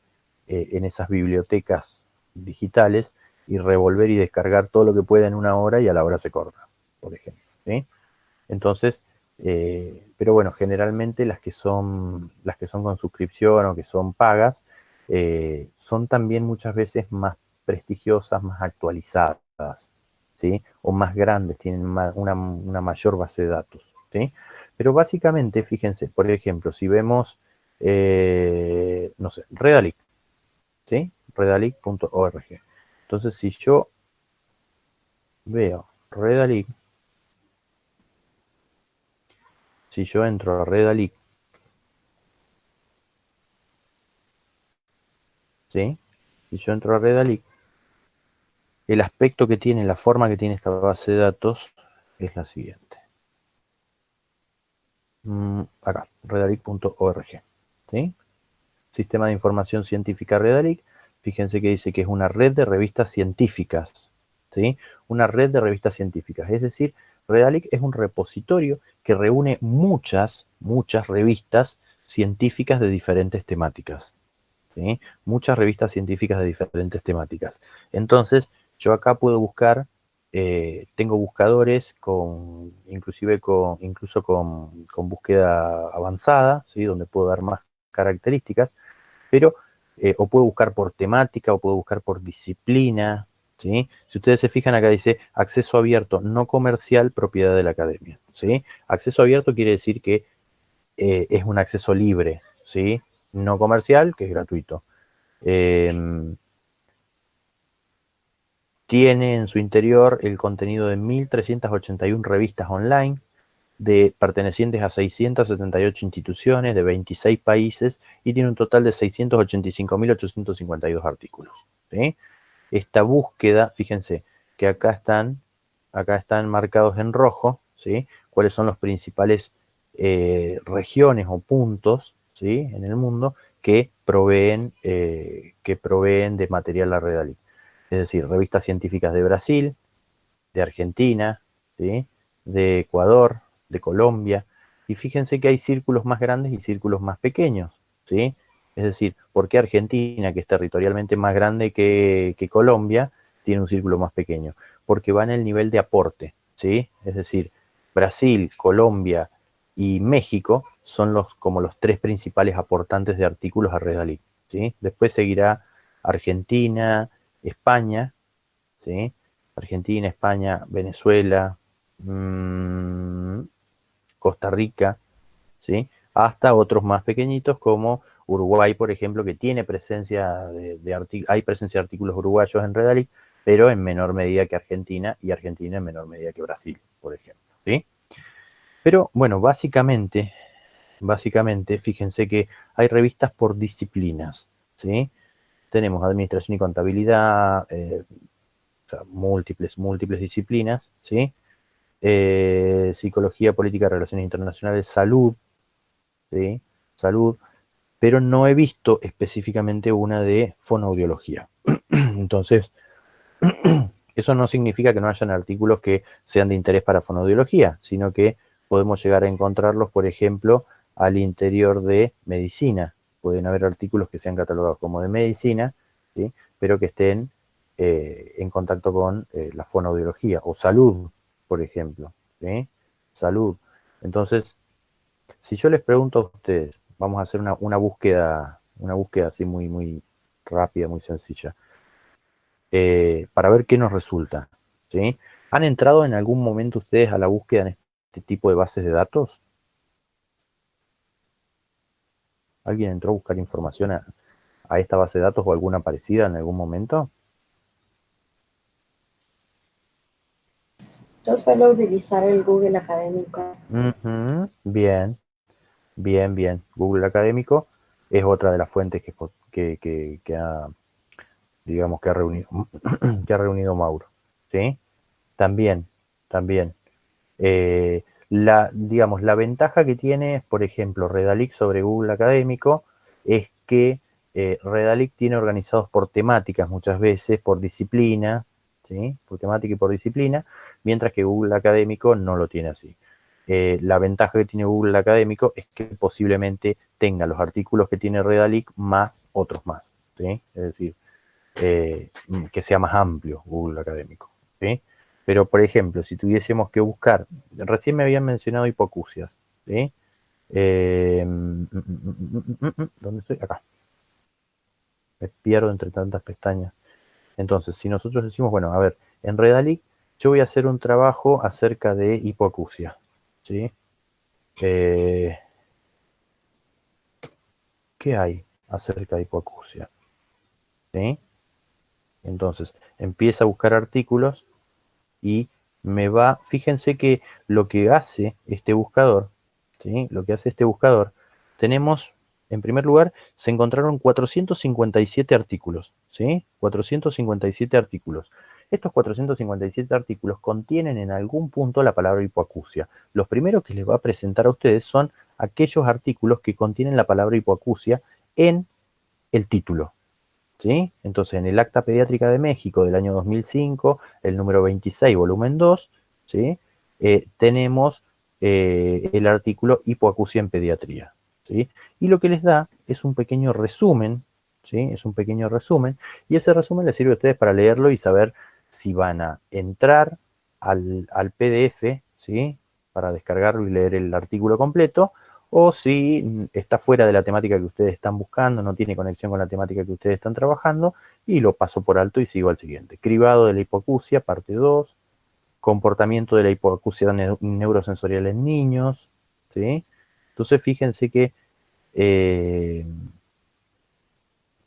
En esas bibliotecas digitales y revolver y descargar todo lo que pueda en una hora y a la hora se corta, por ejemplo, ¿sí? Entonces, pero bueno, generalmente las que son con suscripción o que son pagas, son también muchas veces más prestigiosas, más actualizadas, ¿sí? O más grandes, tienen una mayor base de datos, ¿sí? Pero básicamente, fíjense, por ejemplo, si vemos, no sé, Redalic, ¿sí? Redalic.org. Entonces, si yo veo Redalic, si yo entro a Redalic, ¿sí? Si yo entro a Redalic, el aspecto que tiene, la forma que tiene esta base de datos es la siguiente. Acá, redalic.org, ¿sí? Sistema de Información Científica Redalic. Fíjense que dice que es una red de revistas científicas, ¿sí? Una red de revistas científicas. Es decir, Redalic es un repositorio que reúne muchas revistas científicas de diferentes temáticas, ¿sí? Muchas revistas científicas de diferentes temáticas. Entonces, yo acá puedo buscar, tengo buscadores incluso con búsqueda avanzada, ¿sí? Donde puedo dar más características, pero o puedo buscar por temática, o puedo buscar por disciplina, ¿sí? Si ustedes se fijan, acá dice acceso abierto, no comercial, propiedad de la academia, ¿sí? Acceso abierto quiere decir que es un acceso libre, ¿sí? No comercial, que es gratuito. Tiene en su interior el contenido de 1.381 revistas online, pertenecientes a 678 instituciones de 26 países, y tiene un total de 685.852 artículos, ¿sí? Esta búsqueda, fíjense que acá están marcados en rojo, ¿sí? Cuáles son los principales regiones o puntos, ¿sí? En el mundo que proveen de material a Redalic. Es decir, revistas científicas de Brasil, de Argentina, ¿sí? De Ecuador, de Colombia, y fíjense que hay círculos más grandes y círculos más pequeños, ¿sí? Es decir, ¿por qué Argentina, que es territorialmente más grande que Colombia, tiene un círculo más pequeño? Porque va en el nivel de aporte, ¿sí? Es decir, Brasil, Colombia y México son como los tres principales aportantes de artículos a Redalic, ¿sí? Después seguirá Argentina, España, ¿sí? Argentina, España, Venezuela, Costa Rica, ¿sí? Hasta otros más pequeñitos como Uruguay, por ejemplo, que tiene presencia hay presencia de artículos uruguayos en Redalic, pero en menor medida que Argentina, y Argentina en menor medida que Brasil, por ejemplo, ¿sí? Pero bueno, básicamente, fíjense que hay revistas por disciplinas, ¿sí? Tenemos administración y contabilidad, o sea, múltiples disciplinas, ¿sí? Psicología, política, relaciones internacionales, salud, ¿sí? Salud, pero no he visto específicamente una de fonoaudiología. Entonces, eso no significa que no hayan artículos que sean de interés para fonoaudiología, sino que podemos llegar a encontrarlos, por ejemplo, al interior de medicina. Pueden haber artículos que sean catalogados como de medicina, ¿sí? Pero que estén en contacto con la fonoaudiología, o salud, por ejemplo, ¿sí? Salud. Entonces, si yo les pregunto a ustedes, vamos a hacer una búsqueda así muy rápida, muy sencilla, para ver qué nos resulta, ¿sí? ¿Han entrado en algún momento ustedes a la búsqueda en este tipo de bases de datos? ¿Alguien entró a buscar información a esta base de datos o alguna parecida en algún momento? Yo suelo utilizar el Google Académico. Bien. Google Académico es otra de las fuentes que ha, digamos, que ha reunido, que ha reunido Mauro, ¿sí? También. Digamos, la ventaja que tiene, por ejemplo, Redalic sobre Google Académico es que Redalic tiene organizados por temáticas muchas veces, por disciplina, ¿sí? Por temática y por disciplina, mientras que Google Académico no lo tiene así. La ventaja que tiene Google Académico es que posiblemente tenga los artículos que tiene Redalic más otros más, ¿sí? Es decir, que sea más amplio Google Académico, ¿sí? Pero, por ejemplo, si tuviésemos que buscar, recién me habían mencionado hipoacusias, ¿sí? ¿Dónde estoy? Acá. Me pierdo entre tantas pestañas. Entonces, si nosotros decimos, bueno, a ver, en Redalic yo voy a hacer un trabajo acerca de hipoacusia, ¿sí? ¿Qué hay acerca de hipoacusia? ¿Sí? Entonces, empieza a buscar artículos y me va, fíjense que lo que hace este buscador, ¿sí? Lo que hace este buscador, tenemos, en primer lugar, se encontraron 457 artículos, ¿sí? 457 artículos. Estos 457 artículos contienen en algún punto la palabra hipoacusia. Los primeros que les va a presentar a ustedes son aquellos artículos que contienen la palabra hipoacusia en el título, ¿sí? Entonces, en el Acta Pediátrica de México del año 2005, el número 26, volumen 2, ¿sí? Tenemos el artículo hipoacusia en pediatría, ¿sí? Y lo que les da es un pequeño resumen, ¿sí? Es un pequeño resumen, y ese resumen les sirve a ustedes para leerlo y saber si van a entrar al PDF, ¿sí? Para descargarlo y leer el artículo completo, o si está fuera de la temática que ustedes están buscando, no tiene conexión con la temática que ustedes están trabajando, y lo paso por alto y sigo al siguiente. Cribado de la hipoacusia, parte 2, comportamiento de la hipoacusia neurosensorial en niños, ¿sí? Entonces fíjense que,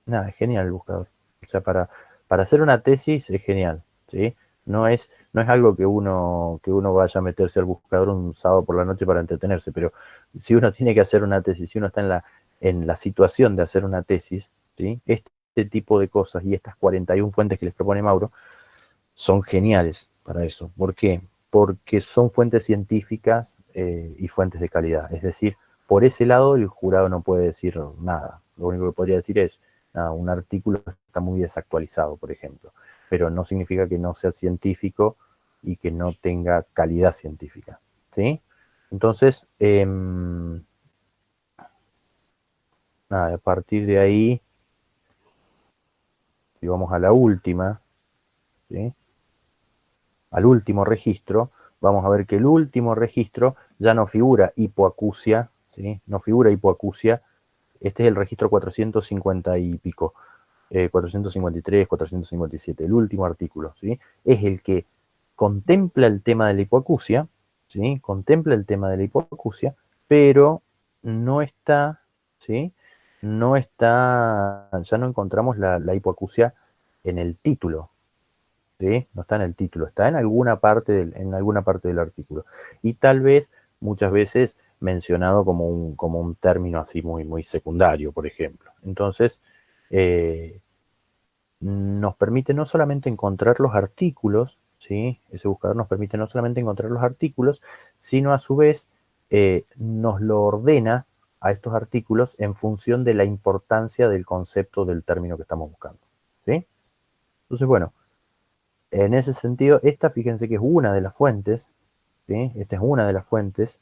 nada, es genial el buscador. O sea, para hacer una tesis es genial, ¿sí? No es algo que uno vaya a meterse al buscador un sábado por la noche para entretenerse, pero si uno tiene que hacer una tesis, si uno está en la situación de hacer una tesis, ¿sí? Este tipo de cosas y estas 41 fuentes que les propone Mauro son geniales para eso. ¿Por qué? Porque son fuentes científicas y fuentes de calidad. Es decir, por ese lado el jurado no puede decir nada. Lo único que podría decir es, nada, un artículo está muy desactualizado, por ejemplo. Pero no significa que no sea científico y que no tenga calidad científica. ¿Sí? Entonces, nada, a partir de ahí, si vamos a la última, ¿sí? Al último registro, vamos a ver que el último registro ya no figura hipoacusia, ¿sí? No figura hipoacusia. Este es el registro 450 y pico, 453, 457, el último artículo, ¿sí? Es el que contempla el tema de la hipoacusia, ¿sí? Contempla el tema de la hipoacusia, pero no está, ¿sí? No está, ya no encontramos la hipoacusia en el título, ¿sí? No está en el título, está en alguna parte del artículo. Y tal vez, muchas veces, mencionado como un término así muy, muy secundario, por ejemplo. Entonces, nos permite no solamente encontrar los artículos, ¿sí? Ese buscador nos permite no solamente encontrar los artículos, sino a su vez nos lo ordena a estos artículos en función de la importancia del concepto del término que estamos buscando, ¿sí? Entonces, bueno, en ese sentido, fíjense que es una de las fuentes, ¿sí? Esta es una de las fuentes.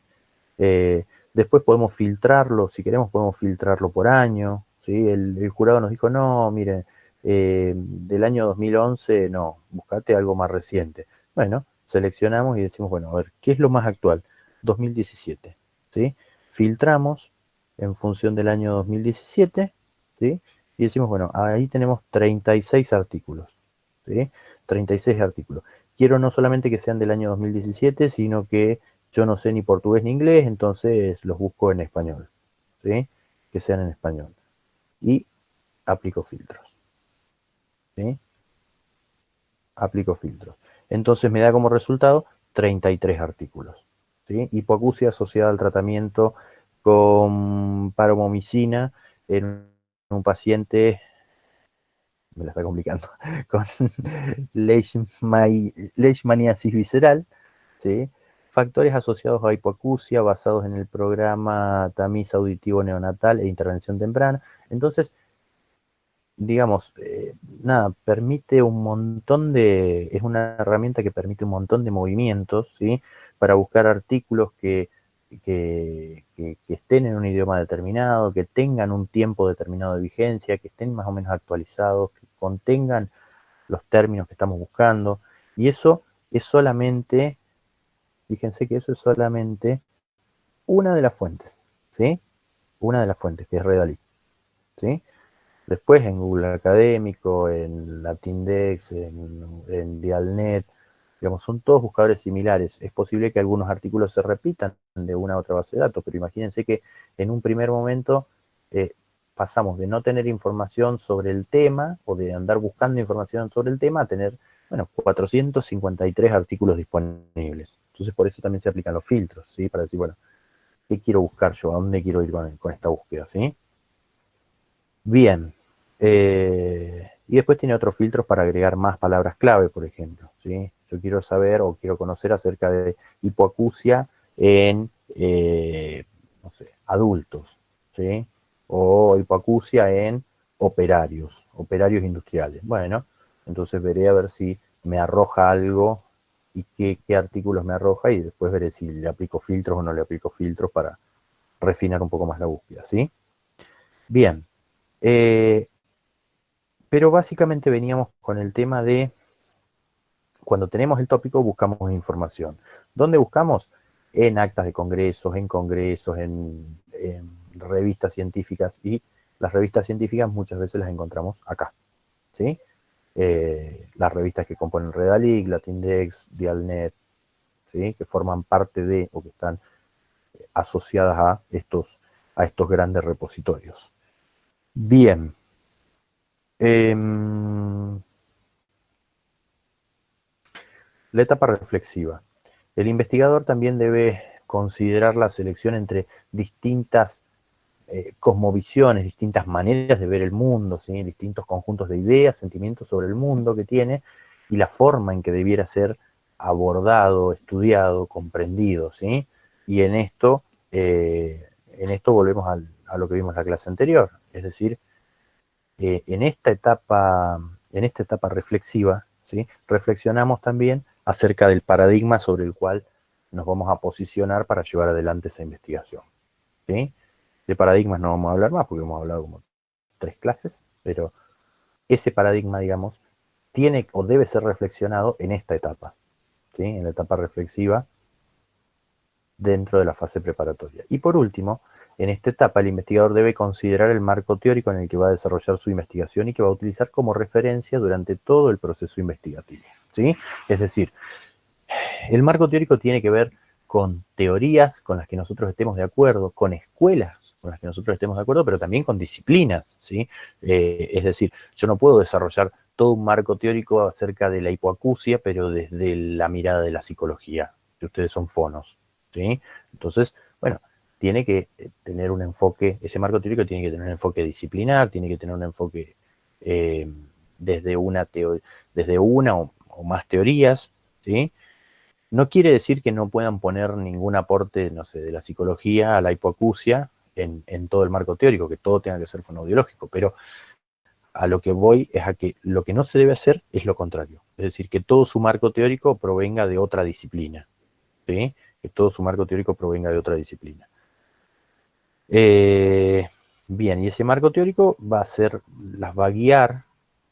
Después podemos filtrarlo, si queremos podemos filtrarlo por año, ¿sí? El jurado nos dijo, no, miren, del año 2011, no, buscate algo más reciente. Bueno, seleccionamos y decimos, bueno, a ver, ¿qué es lo más actual? 2017, ¿sí? Filtramos en función del año 2017, ¿sí? Y decimos, bueno, ahí tenemos 36 artículos, ¿sí? 36 artículos. Quiero no solamente que sean del año 2017, sino que yo no sé ni portugués ni inglés, entonces los busco en español, ¿sí? Que sean en español. Y aplico filtros, ¿sí? Aplico filtros. Entonces me da como resultado 33 artículos, ¿sí? Hipoacusia asociada al tratamiento con paromomicina en un paciente, me la está complicando, con leishmaniasis visceral, ¿sí? Factores asociados a hipoacusia basados en el programa tamiz auditivo neonatal e intervención temprana. Entonces, digamos, nada, permite un montón es una herramienta que permite un montón de movimientos, ¿sí? Para buscar artículos que estén en un idioma determinado, que tengan un tiempo determinado de vigencia, que estén más o menos actualizados, que contengan los términos que estamos buscando. Y eso es solamente, fíjense que eso es solamente una de las fuentes, ¿sí? Una de las fuentes, que es Redalyt, ¿sí? Después en Google Académico, en Latindex, en Dialnet, digamos, son todos buscadores similares. Es posible que algunos artículos se repitan de una a otra base de datos, pero imagínense que en un primer momento pasamos de no tener información sobre el tema o de andar buscando información sobre el tema a tener, bueno, 453 artículos disponibles. Entonces por eso también se aplican los filtros, ¿sí? Para decir, bueno, ¿qué quiero buscar yo? ¿A dónde quiero ir con esta búsqueda? ¿Sí? Bien. Y después tiene otros filtros para agregar más palabras clave, por ejemplo, ¿sí? Yo quiero saber o quiero conocer acerca de hipoacusia en, no sé, adultos, ¿sí? O hipoacusia en operarios industriales. Bueno, entonces veré a ver si me arroja algo y qué artículos me arroja y después veré si le aplico filtros o no le aplico filtros para refinar un poco más la búsqueda, ¿sí? Bien. Pero básicamente veníamos con el tema de cuando tenemos el tópico buscamos información. ¿Dónde buscamos? En actas de congresos, en revistas científicas, y las revistas científicas muchas veces las encontramos acá, ¿sí? Las revistas que componen Redalyc, Latindex, Dialnet, ¿sí? Que forman parte de, o que están asociadas a estos grandes repositorios. Bien. La etapa reflexiva. El investigador también debe considerar la selección entre distintas cosmovisiones, distintas maneras de ver el mundo, ¿sí? Distintos conjuntos de ideas, sentimientos sobre el mundo que tiene, y la forma en que debiera ser abordado, estudiado, comprendido, ¿sí? Y en esto volvemos a lo que vimos en la clase anterior, es decir, en esta etapa reflexiva, ¿sí? Reflexionamos también acerca del paradigma sobre el cual nos vamos a posicionar para llevar adelante esa investigación, ¿sí? De paradigmas no vamos a hablar más, porque hemos hablado como 3 clases, pero ese paradigma, digamos, tiene o debe ser reflexionado en esta etapa, ¿sí? En la etapa reflexiva dentro de la fase preparatoria. Y por último, en esta etapa el investigador debe considerar el marco teórico en el que va a desarrollar su investigación y que va a utilizar como referencia durante todo el proceso investigativo, ¿sí? Es decir, el marco teórico tiene que ver con teorías con las que nosotros estemos de acuerdo, con escuelas con las que nosotros estemos de acuerdo, pero también con disciplinas, ¿sí? Es decir, yo no puedo desarrollar todo un marco teórico acerca de la hipoacusia, pero desde la mirada de la psicología, que ustedes son fonos, ¿sí? Entonces, bueno, tiene que tener un enfoque, ese marco teórico tiene que tener un enfoque disciplinar, tiene que tener un enfoque desde una o más teorías, ¿sí? No quiere decir que no puedan poner ningún aporte, no sé, de la psicología a la hipoacusia en todo el marco teórico, que todo tenga que ser fonoaudiológico, pero a lo que voy es a que lo que no se debe hacer es lo contrario, es decir, que todo su marco teórico provenga de otra disciplina, ¿sí? Que todo su marco teórico provenga de otra disciplina. Bien, y ese marco teórico las va a guiar,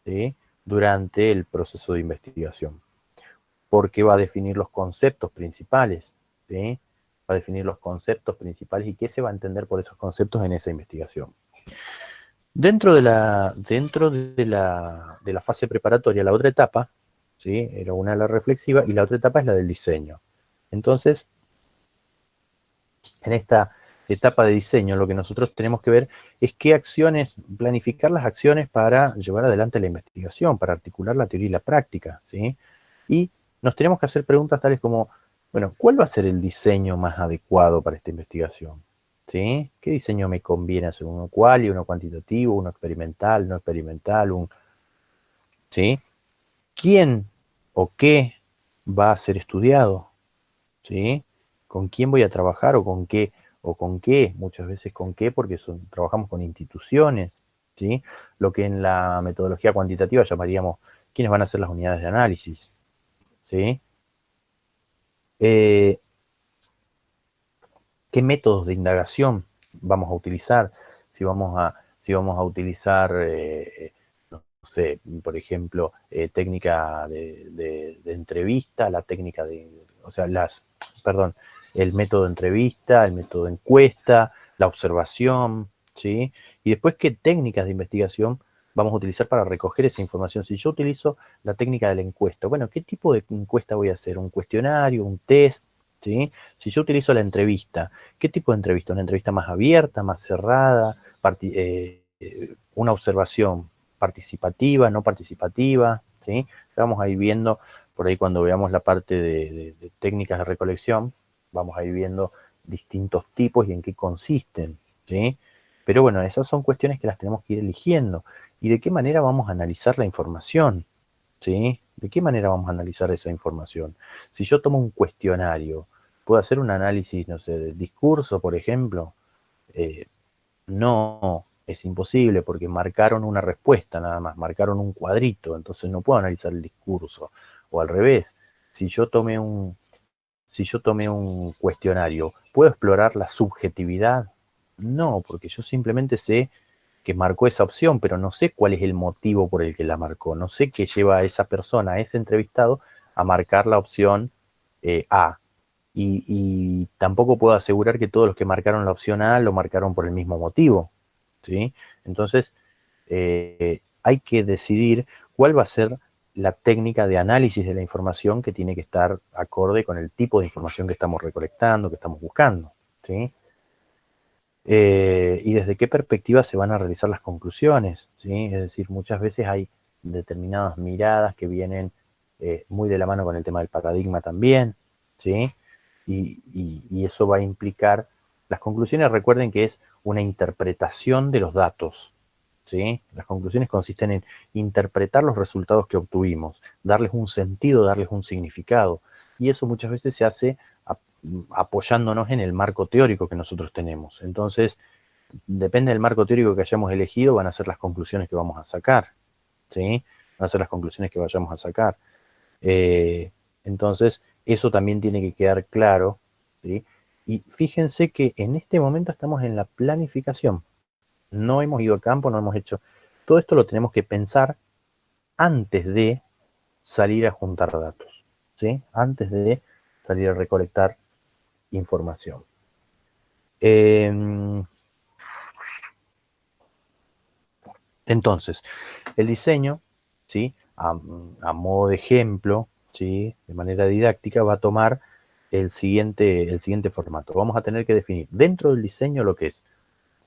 ¿sí? Durante el proceso de investigación, porque va a definir los conceptos principales, ¿sí? Va a definir los conceptos principales y qué se va a entender por esos conceptos en esa investigación. Dentro de la fase preparatoria, la otra etapa, ¿sí? Era una la reflexiva y la otra etapa es la del diseño. Entonces, en esta etapa de diseño, lo que nosotros tenemos que ver es qué acciones, planificar las acciones para llevar adelante la investigación, para articular la teoría y la práctica, ¿sí? Y nos tenemos que hacer preguntas tales como, bueno, ¿cuál va a ser el diseño más adecuado para esta investigación? ¿Sí? ¿Qué diseño me conviene hacer? ¿Uno quali, uno cuantitativo, uno experimental, no experimental? ¿Sí? ¿Quién o qué va a ser estudiado? ¿Sí? ¿Con quién voy a trabajar o con qué? Muchas veces con qué, porque trabajamos con instituciones, ¿sí? Lo que en la metodología cuantitativa llamaríamos quiénes van a ser las unidades de análisis, ¿sí? ¿Qué métodos de indagación vamos a utilizar? Si vamos a utilizar, no sé, por ejemplo, técnica de entrevista, la técnica el método de entrevista, el método de encuesta, la observación, ¿sí? Y después, ¿qué técnicas de investigación vamos a utilizar para recoger esa información? Si yo utilizo la técnica de la encuesta, bueno, ¿qué tipo de encuesta voy a hacer? ¿Un cuestionario, un test? ¿Sí? Si yo utilizo la entrevista, ¿qué tipo de entrevista? ¿Una entrevista más abierta, más cerrada? Una observación participativa, no participativa, ¿sí? Vamos a ir viendo, por ahí cuando veamos la parte de técnicas de recolección, vamos a ir viendo distintos tipos y en qué consisten, ¿sí? Pero bueno, esas son cuestiones que las tenemos que ir eligiendo. ¿Y de qué manera vamos a analizar la información? ¿Sí? ¿De qué manera vamos a analizar esa información? Si yo tomo un cuestionario, ¿puedo hacer un análisis, no sé, del discurso, por ejemplo? No, es imposible porque marcaron una respuesta nada más, marcaron un cuadrito, entonces no puedo analizar el discurso. O al revés, si yo tomé un cuestionario, ¿puedo explorar la subjetividad? No, porque yo simplemente sé que marcó esa opción, pero no sé cuál es el motivo por el que la marcó. No sé qué lleva a esa persona, a ese entrevistado, a marcar la opción A. y tampoco puedo asegurar que todos los que marcaron la opción A lo marcaron por el mismo motivo, ¿sí? Entonces, hay que decidir cuál va a ser la técnica de análisis de la información que tiene que estar acorde con el tipo de información que estamos recolectando, que estamos buscando, ¿sí? Y desde qué perspectiva se van a realizar las conclusiones, ¿sí? Es decir, muchas veces hay determinadas miradas que vienen muy de la mano con el tema del paradigma también, ¿sí? Y eso va a implicar, las conclusiones, recuerden que es una interpretación de los datos, ¿sí? Las conclusiones consisten en interpretar los resultados que obtuvimos, darles un sentido, darles un significado, y eso muchas veces se hace apoyándonos en el marco teórico que nosotros tenemos. Entonces, depende del marco teórico que hayamos elegido, van a ser las conclusiones que vamos a sacar, ¿sí? Van a ser las conclusiones que vayamos a sacar. Entonces, eso también tiene que quedar claro, ¿sí? Y fíjense que en este momento estamos en la planificación. No hemos ido a campo, no hemos hecho... Todo esto lo tenemos que pensar antes de salir a juntar datos, ¿sí? Antes de salir a recolectar información. Entonces, el diseño, ¿sí? A modo de ejemplo, ¿sí? De manera didáctica, va a tomar el siguiente formato. Vamos a tener que definir dentro del diseño lo que es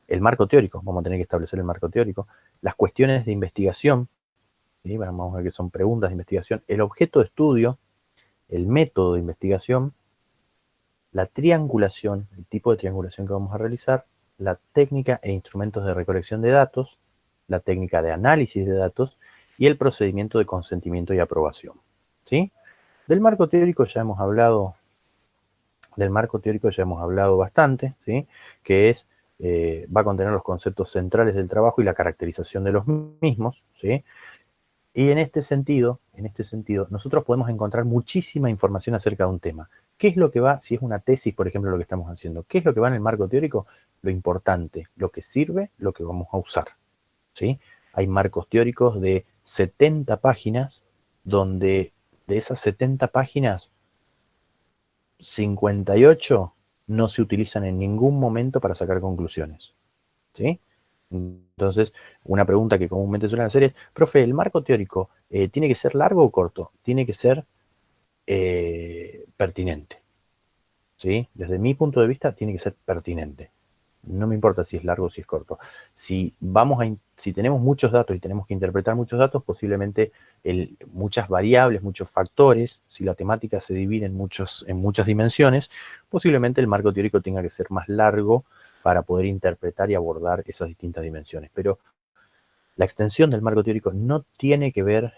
el marco teórico, vamos a tener que establecer el marco teórico, las cuestiones de investigación, ¿sí? Vamos a ver que son preguntas de investigación, el objeto de estudio, el método de investigación, la triangulación, el tipo de triangulación que vamos a realizar, la técnica e instrumentos de recolección de datos, la técnica de análisis de datos y el procedimiento de consentimiento y aprobación, ¿sí? Del marco teórico ya hemos hablado, bastante, ¿sí? Que es, va a contener los conceptos centrales del trabajo y la caracterización de los mismos, ¿sí? Y en este sentido, nosotros podemos encontrar muchísima información acerca de un tema. ¿Qué es lo que va, si es una tesis, por ejemplo, lo que estamos haciendo? ¿Qué es lo que va en el marco teórico? Lo importante, lo que sirve, lo que vamos a usar, ¿sí? Hay marcos teóricos de 70 páginas, donde de esas 70 páginas, 58 no se utilizan en ningún momento para sacar conclusiones, ¿sí? Entonces, una pregunta que comúnmente suelen hacer es, profe, ¿el marco teórico tiene que ser largo o corto? Tiene que ser pertinente, ¿sí? Desde mi punto de vista, tiene que ser pertinente. No me importa si es largo o si es corto. Si tenemos muchos datos y tenemos que interpretar muchos datos, posiblemente muchas variables, muchos factores, si la temática se divide en muchas dimensiones, posiblemente el marco teórico tenga que ser más largo para poder interpretar y abordar esas distintas dimensiones. Pero la extensión del marco teórico no tiene que ver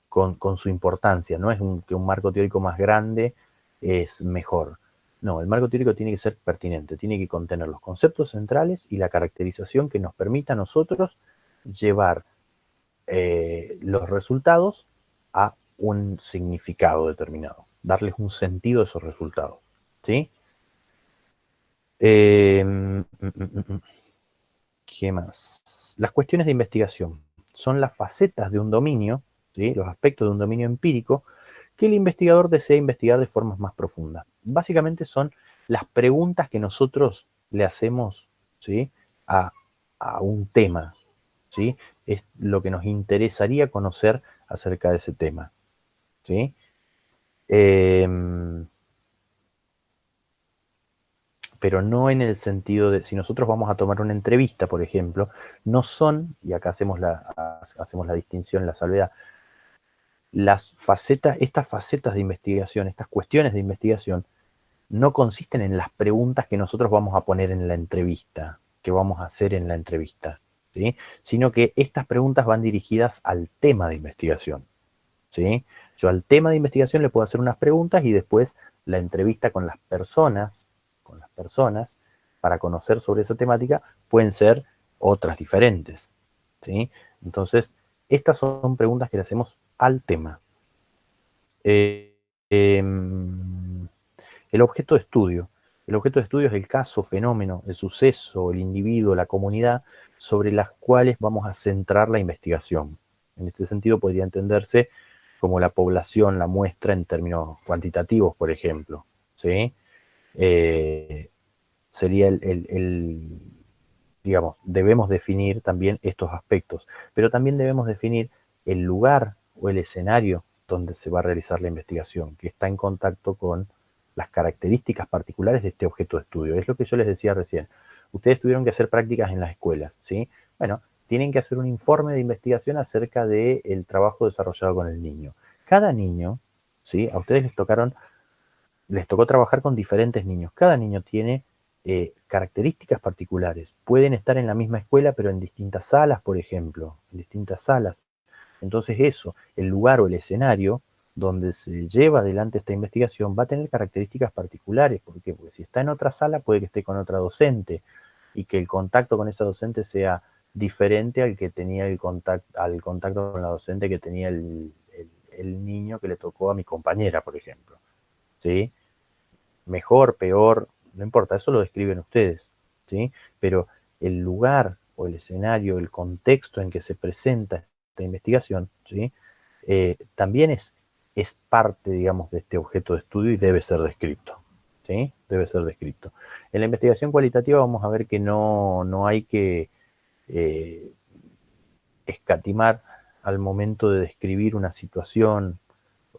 con su importancia. No es que un marco teórico más grande es mejor. No, el marco teórico tiene que ser pertinente, tiene que contener los conceptos centrales y la caracterización que nos permita a nosotros llevar los resultados a un significado determinado, darles un sentido a esos resultados, ¿sí? ¿Qué más? Las cuestiones de investigación son las facetas de un dominio, ¿sí? Los aspectos de un dominio empírico que el investigador desea investigar de formas más profundas. Básicamente son las preguntas que nosotros le hacemos, ¿sí? a un tema, ¿sí? Es lo que nos interesaría conocer acerca de ese tema, ¿sí? Pero no en el sentido de, si nosotros vamos a tomar una entrevista, por ejemplo, no son, y acá hacemos la distinción, la salvedad, estas facetas de investigación, estas cuestiones de investigación, no consisten en las preguntas que nosotros vamos a poner en la entrevista, que vamos a hacer en la entrevista, ¿sí? Sino que estas preguntas van dirigidas al tema de investigación, ¿sí? Yo al tema de investigación le puedo hacer unas preguntas y después la entrevista con las personas, para conocer sobre esa temática, pueden ser otras diferentes, ¿sí? Entonces, estas son preguntas que le hacemos al tema. El objeto de estudio. El objeto de estudio es el caso, fenómeno, el suceso, el individuo, la comunidad, sobre las cuales vamos a centrar la investigación. En este sentido podría entenderse como la población, la muestra en términos cuantitativos, por ejemplo, ¿sí? Sería digamos, debemos definir también estos aspectos, pero también debemos definir el lugar o el escenario donde se va a realizar la investigación, que está en contacto con las características particulares de este objeto de estudio. Es lo que yo les decía recién. Ustedes tuvieron que hacer prácticas en las escuelas, ¿sí? Bueno, tienen que hacer un informe de investigación acerca del trabajo desarrollado con el niño. Cada niño, ¿sí? A ustedes les tocó trabajar con diferentes niños. Cada niño tiene características particulares. Pueden estar en la misma escuela, pero en distintas salas, por ejemplo, en distintas salas. Entonces eso, el lugar o el escenario donde se lleva adelante esta investigación va a tener características particulares. ¿Por qué? Porque si está en otra sala puede que esté con otra docente y que el contacto con esa docente sea diferente al que tenía al contacto con la docente que tenía el niño que le tocó a mi compañera, por ejemplo. ¿Sí? Mejor, peor, no importa, eso lo describen ustedes, ¿sí? Pero el lugar o el escenario, el contexto en que se presenta esta investigación, ¿sí? También es parte, digamos, de este objeto de estudio y debe ser descrito, ¿sí? Debe ser descrito. En la investigación cualitativa vamos a ver que no hay que escatimar al momento de describir una situación,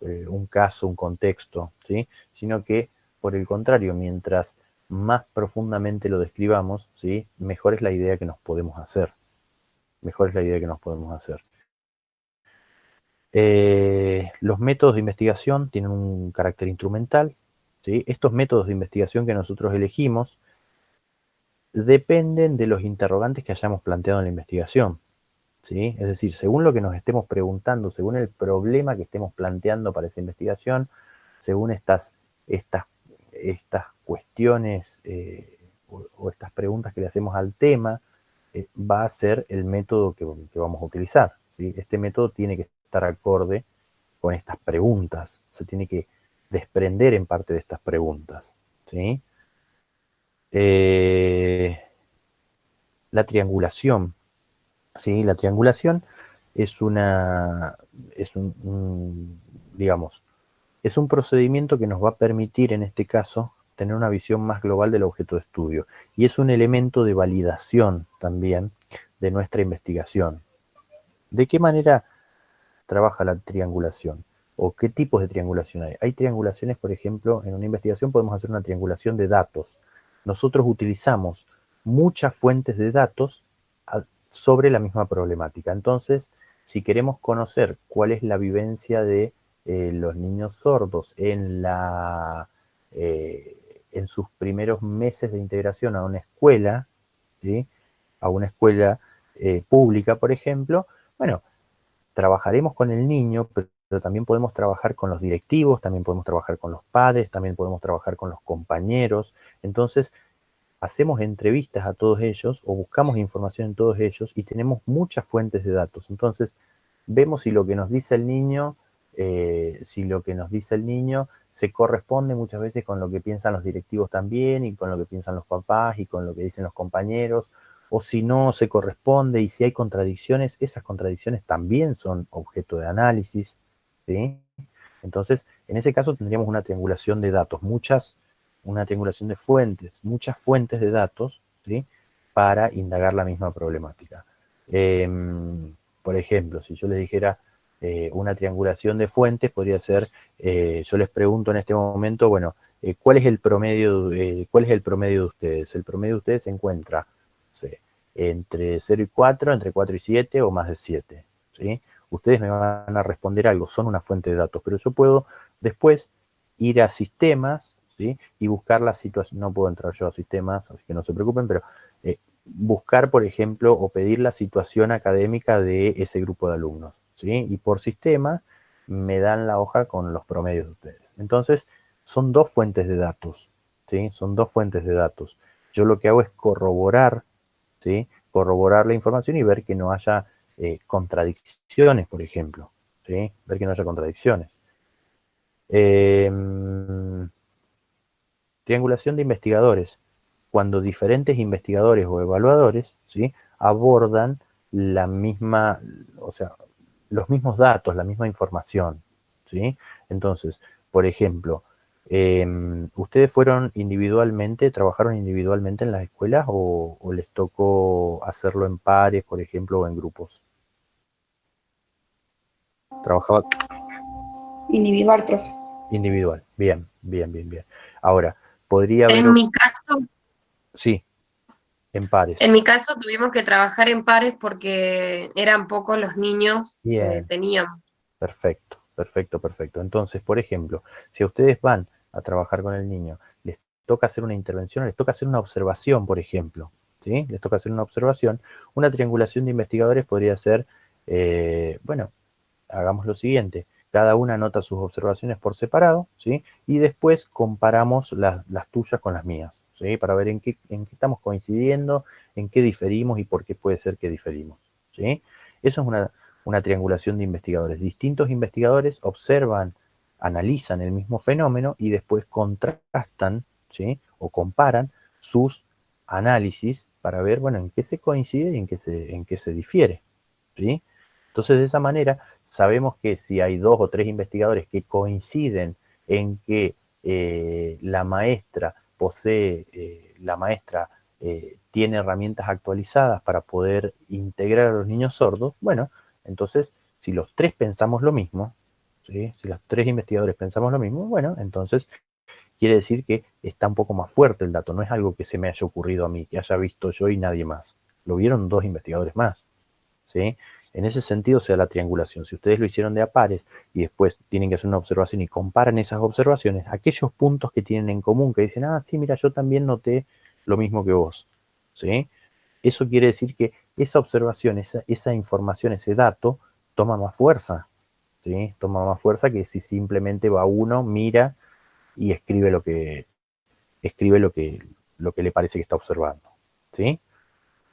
un caso, un contexto, ¿sí? Sino que, por el contrario, mientras más profundamente lo describamos, ¿sí? Mejor es la idea que nos podemos hacer. Mejor es la idea que nos podemos hacer. Los métodos de investigación tienen un carácter instrumental, ¿sí? Estos métodos de investigación que nosotros elegimos dependen de los interrogantes que hayamos planteado en la investigación, ¿sí? Es decir, según lo que nos estemos preguntando, según el problema que estemos planteando para esa investigación, según estas cuestiones o estas preguntas que le hacemos al tema, va a ser el método que vamos a utilizar, ¿sí? Este método tiene que estar acorde con estas preguntas, se tiene que desprender en parte de estas preguntas, ¿sí? La triangulación. Sí, la triangulación es digamos, es un procedimiento que nos va a permitir, en este caso, tener una visión más global del objeto de estudio. Y es un elemento de validación también de nuestra investigación. ¿De qué manera trabaja la triangulación? ¿O qué tipos de triangulación hay? Hay triangulaciones, por ejemplo, en una investigación podemos hacer una triangulación de datos. Nosotros utilizamos muchas fuentes de datos sobre la misma problemática. Entonces, si queremos conocer cuál es la vivencia de los niños sordos en sus primeros meses de integración a una escuela, ¿sí? A una escuela pública, por ejemplo, bueno, trabajaremos con el niño, pero también podemos trabajar con los directivos, también podemos trabajar con los padres, también podemos trabajar con los compañeros. Entonces, hacemos entrevistas a todos ellos o buscamos información en todos ellos y tenemos muchas fuentes de datos. Entonces, vemos si lo que nos dice el niño, se corresponde muchas veces con lo que piensan los directivos también y con lo que piensan los papás y con lo que dicen los compañeros, o si no se corresponde y si hay contradicciones, esas contradicciones también son objeto de análisis, ¿sí? Entonces, en ese caso tendríamos una triangulación de datos, una triangulación de fuentes, muchas fuentes de datos, ¿sí? Para indagar la misma problemática. Por ejemplo, si yo les dijera una triangulación de fuentes, podría ser, yo les pregunto en este momento, bueno, ¿cuál es el promedio de ustedes? El promedio de ustedes se encuentra, no sé, entre 0 y 4, entre 4 y 7 o más de 7, ¿sí? Ustedes me van a responder algo, son una fuente de datos, pero yo puedo después ir a sistemas, ¿sí? Y buscar la situación, no puedo entrar yo a sistemas, así que no se preocupen, pero buscar, por ejemplo, o pedir la situación académica de ese grupo de alumnos, ¿sí? Y por sistema me dan la hoja con los promedios de ustedes. Entonces, son dos fuentes de datos, ¿sí? Son dos fuentes de datos. Yo lo que hago es corroborar, ¿sí? Corroborar la información y ver que no haya contradicciones, por ejemplo, ¿sí? Ver que no haya contradicciones. Triangulación de investigadores. Cuando diferentes investigadores o evaluadores, ¿sí? Abordan la misma, o sea, los mismos datos, la misma información, ¿sí? Entonces, por ejemplo, ¿ustedes fueron individualmente, trabajaron individualmente en las escuelas o les tocó hacerlo en pares, por ejemplo, o en grupos? Trabajaba Individual, profe. individual. Bien, bien, bien, bien. Ahora, podría haber... En mi caso, Sí, en pares. en mi caso tuvimos que trabajar en pares porque eran pocos los niños que Bien, teníamos. perfecto, perfecto, perfecto. Entonces, por ejemplo, si ustedes van a trabajar con el niño, les toca hacer una intervención, les toca hacer una observación, por ejemplo, ¿sí? Les toca hacer una observación. Una triangulación de investigadores podría ser, bueno, hagamos lo siguiente, cada una anota sus observaciones por separado, ¿sí? Y después comparamos las tuyas con las mías, ¿sí? Para ver en qué estamos coincidiendo, en qué diferimos y por qué puede ser que diferimos, ¿sí? Eso es una triangulación de investigadores. Distintos investigadores observan, analizan el mismo fenómeno y después contrastan, ¿sí? O comparan sus análisis para ver, bueno, en qué se coincide y en qué se difiere, ¿sí? Entonces, de esa manera, sabemos que si hay 2 o 3 investigadores que coinciden en que la maestra tiene herramientas actualizadas para poder integrar a los niños sordos, bueno, entonces, si los 3 pensamos lo mismo, ¿sí? Si los 3 investigadores pensamos lo mismo, bueno, entonces quiere decir que está un poco más fuerte el dato, no es algo que se me haya ocurrido a mí, que haya visto yo y nadie más. Lo vieron 2 investigadores más, ¿sí? En ese sentido se da la triangulación. Si ustedes lo hicieron de a pares y después tienen que hacer una observación y comparan esas observaciones, aquellos puntos que tienen en común, que dicen, ah, sí, mira, yo también noté lo mismo que vos, ¿sí? Eso quiere decir que esa observación, esa información, ese dato, toma más fuerza, ¿sí? Toma más fuerza que si simplemente va uno, mira y escribe lo que le parece que está observando, ¿sí?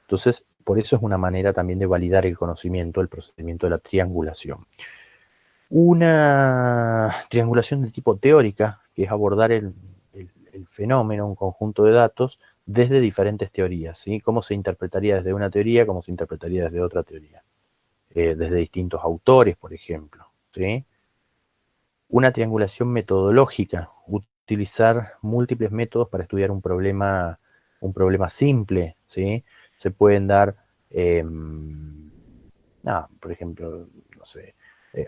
Entonces, por eso es una manera también de validar el conocimiento, el procedimiento de la triangulación. Una triangulación de tipo teórica, que es abordar el fenómeno, un conjunto de datos, desde diferentes teorías, ¿sí? Cómo se interpretaría desde una teoría, cómo se interpretaría desde otra teoría, desde distintos autores, por ejemplo, ¿sí? Una triangulación metodológica, utilizar múltiples métodos para estudiar un problema simple, ¿sí? Se pueden dar, por ejemplo, no sé,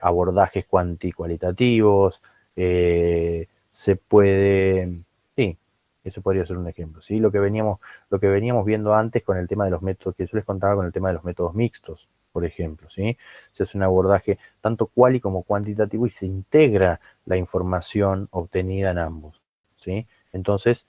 abordajes cualitativos, se puede, sí, eso podría ser un ejemplo, ¿sí? Lo que veníamos viendo antes con el tema de los métodos, que yo les contaba con el tema de los métodos mixtos, por ejemplo, ¿sí? Se hace un abordaje tanto cuali como cuantitativo y se integra la información obtenida en ambos, ¿sí? Entonces,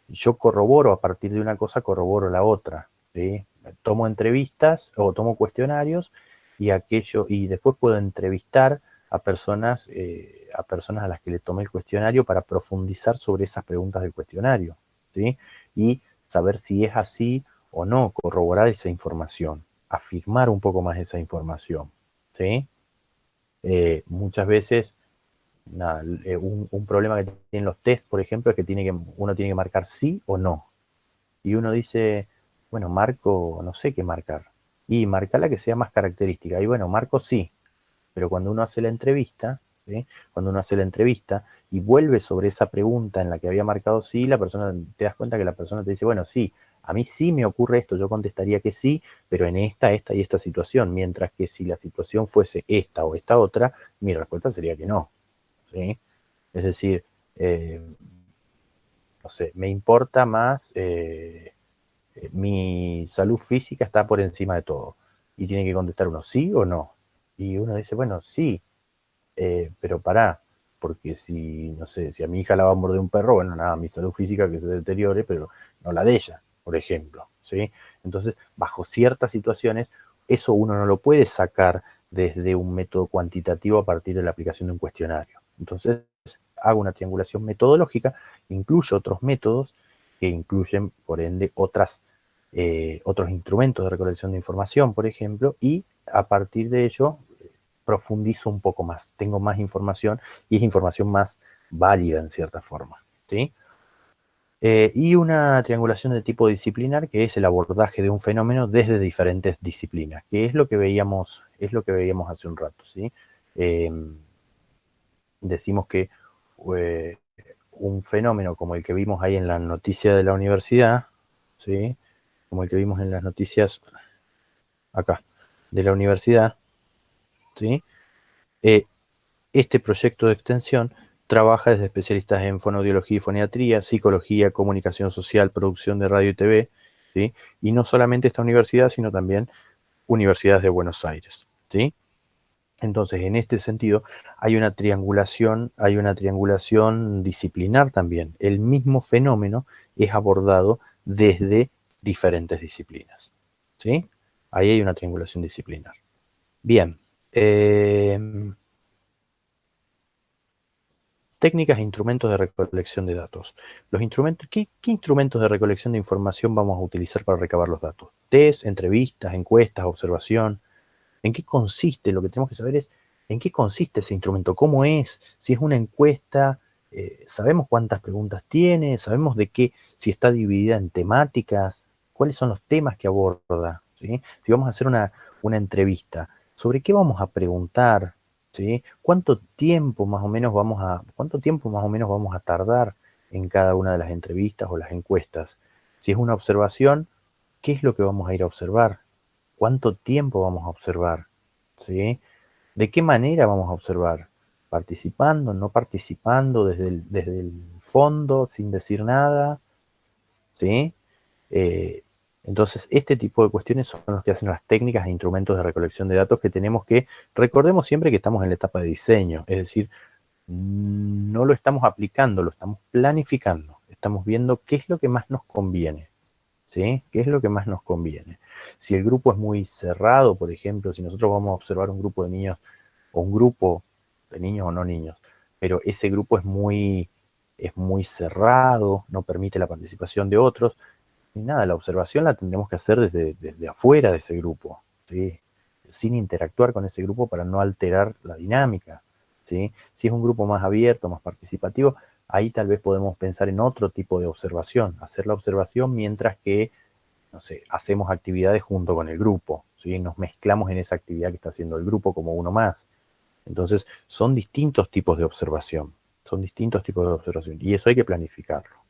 yo corroboro a partir de una cosa, corroboro la otra, ¿sí? Tomo entrevistas o tomo cuestionarios y después puedo entrevistar a personas a las que le tomé el cuestionario para profundizar sobre esas preguntas del cuestionario, ¿sí? Y saber si es así o no, corroborar esa información, afirmar un poco más esa información, ¿sí? Muchas veces, un problema que tienen los test, por ejemplo, es que uno tiene que marcar sí o no. Y uno dice, bueno, marco, no sé qué marcar. Y marca la que sea más característica. Y bueno, marco sí. Pero cuando uno hace la entrevista, ¿sí? Cuando uno hace la entrevista y vuelve sobre esa pregunta en la que había marcado sí, te das cuenta que la persona te dice, bueno, sí, a mí sí me ocurre esto, yo contestaría que sí, pero en esta y esta situación, mientras que si la situación fuese esta o esta otra, mi respuesta sería que no, ¿sí? Es decir, eh, no sé, me importa más, mi salud física está por encima de todo. Y tiene que contestar uno sí o no. Y uno dice, bueno, sí, pero pará, porque si, no sé, si a mi hija la va a morder un perro, bueno, nada, mi salud física que se deteriore, pero no la de ella, por ejemplo, ¿sí? Entonces, bajo ciertas situaciones, eso uno no lo puede sacar desde un método cuantitativo a partir de la aplicación de un cuestionario. Entonces, hago una triangulación metodológica, incluyo otros métodos que incluyen, por ende, otros instrumentos de recolección de información, por ejemplo, y a partir de ello profundizo un poco más, tengo más información y es información más válida en cierta forma, ¿sí? Y una triangulación de tipo disciplinar, que es el abordaje de un fenómeno desde diferentes disciplinas, que es lo que veíamos hace un rato, ¿sí? decimos que un fenómeno como el que vimos ahí en la noticia de la universidad, ¿sí? Como el que vimos en las noticias acá, de la universidad, ¿sí? Este proyecto de extensión trabaja desde especialistas en fonoaudiología y foniatría, psicología, comunicación social, producción de radio y TV, ¿sí? Y no solamente esta universidad, sino también universidades de Buenos Aires, ¿sí? Entonces, en este sentido, hay una triangulación disciplinar también. El mismo fenómeno es abordado desde diferentes disciplinas, ¿sí? Ahí hay una triangulación disciplinar. Bien. Técnicas e instrumentos de recolección de datos. Los instrumentos, ¿qué instrumentos de recolección de información vamos a utilizar para recabar los datos? Test, entrevistas, encuestas, observación. ¿En qué consiste? Lo que tenemos que saber es en qué consiste ese instrumento, cómo es, si es una encuesta, sabemos cuántas preguntas tiene, sabemos de qué, si está dividida en temáticas, cuáles son los temas que aborda, ¿sí? Si vamos a hacer una entrevista, ¿sobre qué vamos a preguntar? ¿Sí? ¿Cuánto tiempo más o menos vamos a tardar en cada una de las entrevistas o las encuestas? Si es una observación, ¿qué es lo que vamos a ir a observar? ¿Cuánto tiempo vamos a observar? ¿Sí? ¿De qué manera vamos a observar? ¿Participando, no participando, desde el fondo, sin decir nada? ¿Sí? Entonces, este tipo de cuestiones son los que hacen las técnicas e instrumentos de recolección de datos que tenemos que, recordemos siempre que estamos en la etapa de diseño, es decir, no lo estamos aplicando, lo estamos planificando, estamos viendo qué es lo que más nos conviene, ¿sí? ¿Qué es lo que más nos conviene? Si el grupo es muy cerrado, por ejemplo, si nosotros vamos a observar un grupo de niños, o un grupo de niños o no niños, pero ese grupo es muy cerrado, no permite la participación de otros, y nada, la observación la tendremos que hacer desde afuera de ese grupo, ¿sí? Sin interactuar con ese grupo para no alterar la dinámica, ¿sí? Si es un grupo más abierto, más participativo, ahí tal vez podemos pensar en otro tipo de observación, hacer la observación mientras que, no sé, hacemos actividades junto con el grupo, ¿sí? Nos mezclamos en esa actividad que está haciendo el grupo como uno más. Entonces, son distintos tipos de observación, y eso hay que planificarlo.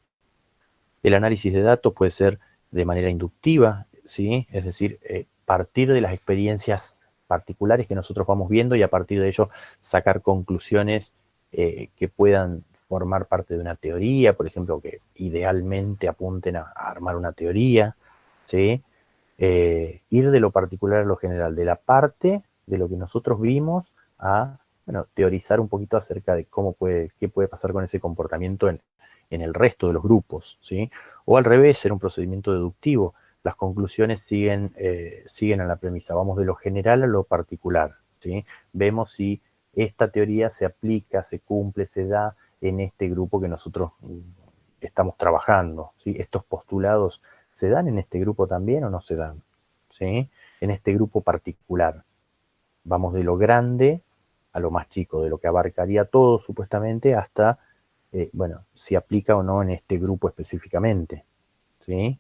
El análisis de datos puede ser de manera inductiva, ¿sí? Es decir, partir de las experiencias particulares que nosotros vamos viendo y a partir de ello sacar conclusiones que puedan formar parte de una teoría, por ejemplo, que idealmente apunten a armar una teoría, ¿sí? Ir de lo particular a lo general, de la parte de lo que nosotros vimos a, bueno, teorizar un poquito acerca de qué puede pasar con ese comportamiento en el resto de los grupos, ¿sí? O al revés, ser un procedimiento deductivo. Las conclusiones siguen a la premisa, vamos de lo general a lo particular, ¿sí? Vemos si esta teoría se aplica, se cumple, se da en este grupo que nosotros estamos trabajando, ¿sí? Estos postulados ¿se dan en este grupo también o no se dan? ¿Sí? En este grupo particular. Vamos de lo grande a lo más chico, de lo que abarcaría todo supuestamente hasta, bueno, si aplica o no en este grupo específicamente. ¿Sí?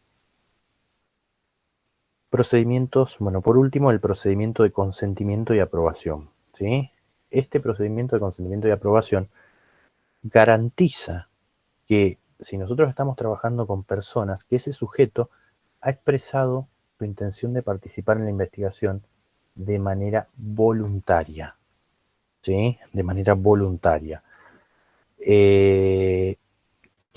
Procedimientos, bueno, por último, el procedimiento de consentimiento y aprobación. ¿Sí? Este procedimiento de consentimiento y aprobación garantiza que si nosotros estamos trabajando con personas, que ese sujeto ha expresado su intención de participar en la investigación de manera voluntaria, ¿sí? De manera voluntaria. Que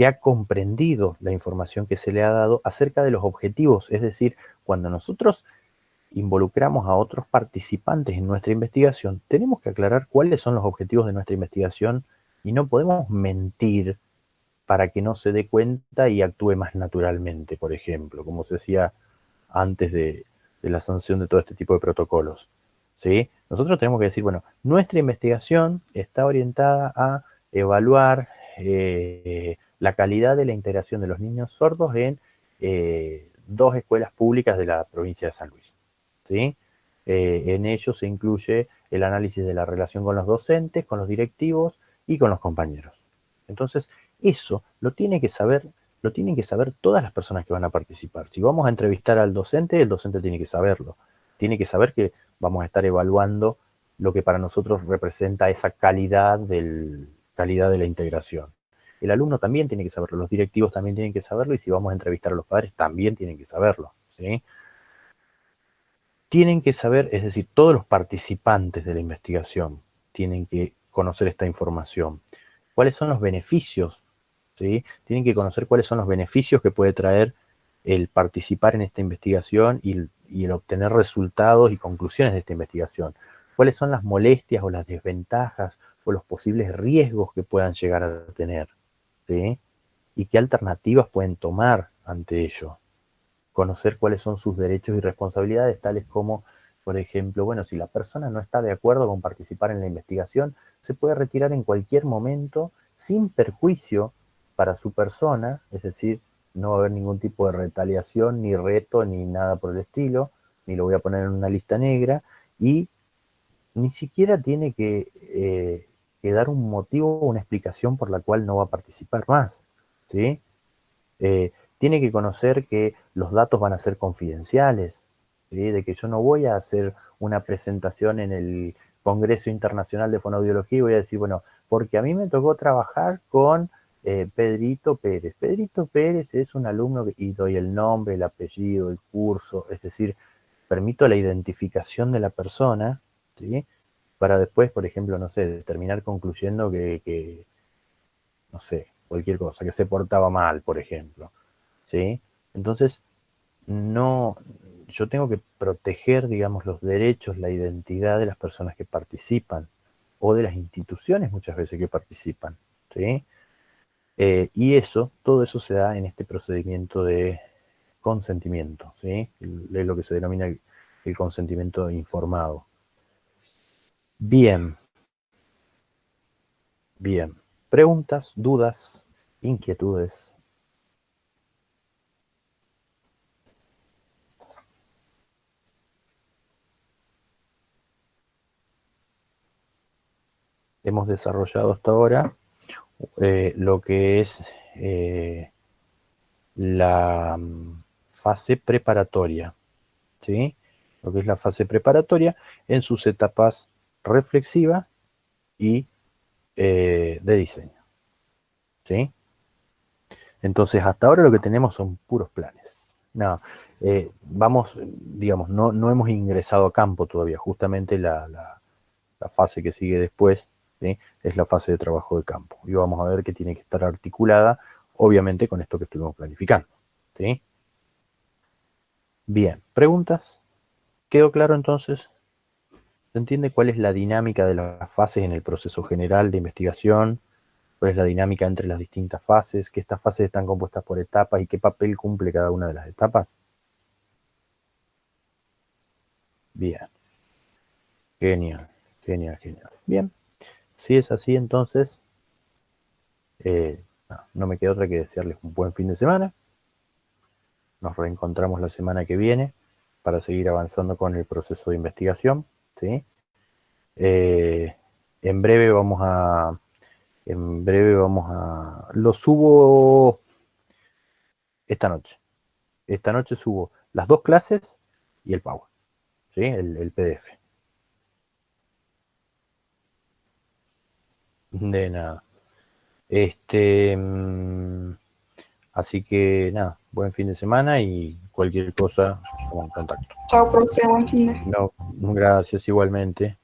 ha comprendido la información que se le ha dado acerca de los objetivos, es decir, cuando nosotros involucramos a otros participantes en nuestra investigación, tenemos que aclarar cuáles son los objetivos de nuestra investigación y no podemos mentir para que no se dé cuenta y actúe más naturalmente, por ejemplo, como se decía antes de la sanción de todo este tipo de protocolos, ¿sí? Nosotros tenemos que decir, bueno, nuestra investigación está orientada a evaluar la calidad de la integración de los niños sordos en 2 escuelas públicas de la provincia de San Luis, ¿sí? En ello se incluye el análisis de la relación con los docentes, con los directivos y con los compañeros. Entonces, eso lo tienen que saber todas las personas que van a participar. Si vamos a entrevistar al docente, el docente tiene que saberlo. Tiene que saber que vamos a estar evaluando lo que para nosotros representa esa calidad de la integración. El alumno también tiene que saberlo, los directivos también tienen que saberlo, y si vamos a entrevistar a los padres también tienen que saberlo, ¿sí? Tienen que saber, es decir, todos los participantes de la investigación tienen que conocer esta información. ¿Cuáles son los beneficios? ¿Sí? Tienen que conocer cuáles son los beneficios que puede traer el participar en esta investigación y el obtener resultados y conclusiones de esta investigación. ¿Cuáles son las molestias o las desventajas o los posibles riesgos que puedan llegar a tener? ¿Sí? Y qué alternativas pueden tomar ante ello. Conocer cuáles son sus derechos y responsabilidades, tales como, por ejemplo, bueno, si la persona no está de acuerdo con participar en la investigación, se puede retirar en cualquier momento sin perjuicio para su persona, es decir, no va a haber ningún tipo de retaliación, ni reto, ni nada por el estilo, ni lo voy a poner en una lista negra, y ni siquiera tiene que dar un motivo o una explicación por la cual no va a participar más, ¿sí? Tiene que conocer que los datos van a ser confidenciales, ¿sí? De que yo no voy a hacer una presentación en el Congreso Internacional de Fonoaudiología y voy a decir, bueno, porque a mí me tocó trabajar con Pedrito Pérez. Pedrito Pérez es un alumno y doy el nombre, el apellido, el curso, es decir, permito la identificación de la persona, ¿sí? Para después, por ejemplo, no sé, terminar concluyendo que no sé, cualquier cosa, que se portaba mal, por ejemplo, ¿sí? Entonces, no, yo tengo que proteger, digamos, los derechos, la identidad de las personas que participan, o de las instituciones muchas veces que participan, ¿sí? Y todo eso se da en este procedimiento de consentimiento, ¿sí? Es lo que se denomina el consentimiento informado. Bien. Bien. Preguntas, dudas, inquietudes. Hemos desarrollado hasta ahora lo que es la fase preparatoria, ¿sí? Lo que es la fase preparatoria en sus etapas reflexiva y de diseño, ¿sí? Entonces, hasta ahora lo que tenemos son puros planes. No, vamos, digamos, no hemos ingresado a campo todavía. Justamente la fase que sigue después, ¿sí? Es la fase de trabajo de campo. Y vamos a ver que tiene que estar articulada, obviamente, con esto que estuvimos planificando, ¿sí? Bien, ¿preguntas? ¿Quedó claro entonces? ¿Se entiende cuál es la dinámica de las fases en el proceso general de investigación? ¿Cuál es la dinámica entre las distintas fases? ¿Que estas fases están compuestas por etapas y qué papel cumple cada una de las etapas? Bien. Genial, genial, genial. Bien. Si es así, entonces, no me queda otra que desearles un buen fin de semana. Nos reencontramos la semana que viene para seguir avanzando con el proceso de investigación, ¿sí? En breve vamos a... Lo subo esta noche. Esta noche subo las 2 clases y el Power, ¿sí? El PDF. De nada. Así que nada, buen fin de semana y cualquier cosa, estamos en contacto. Chao, profe, buen fin de. No, gracias igualmente.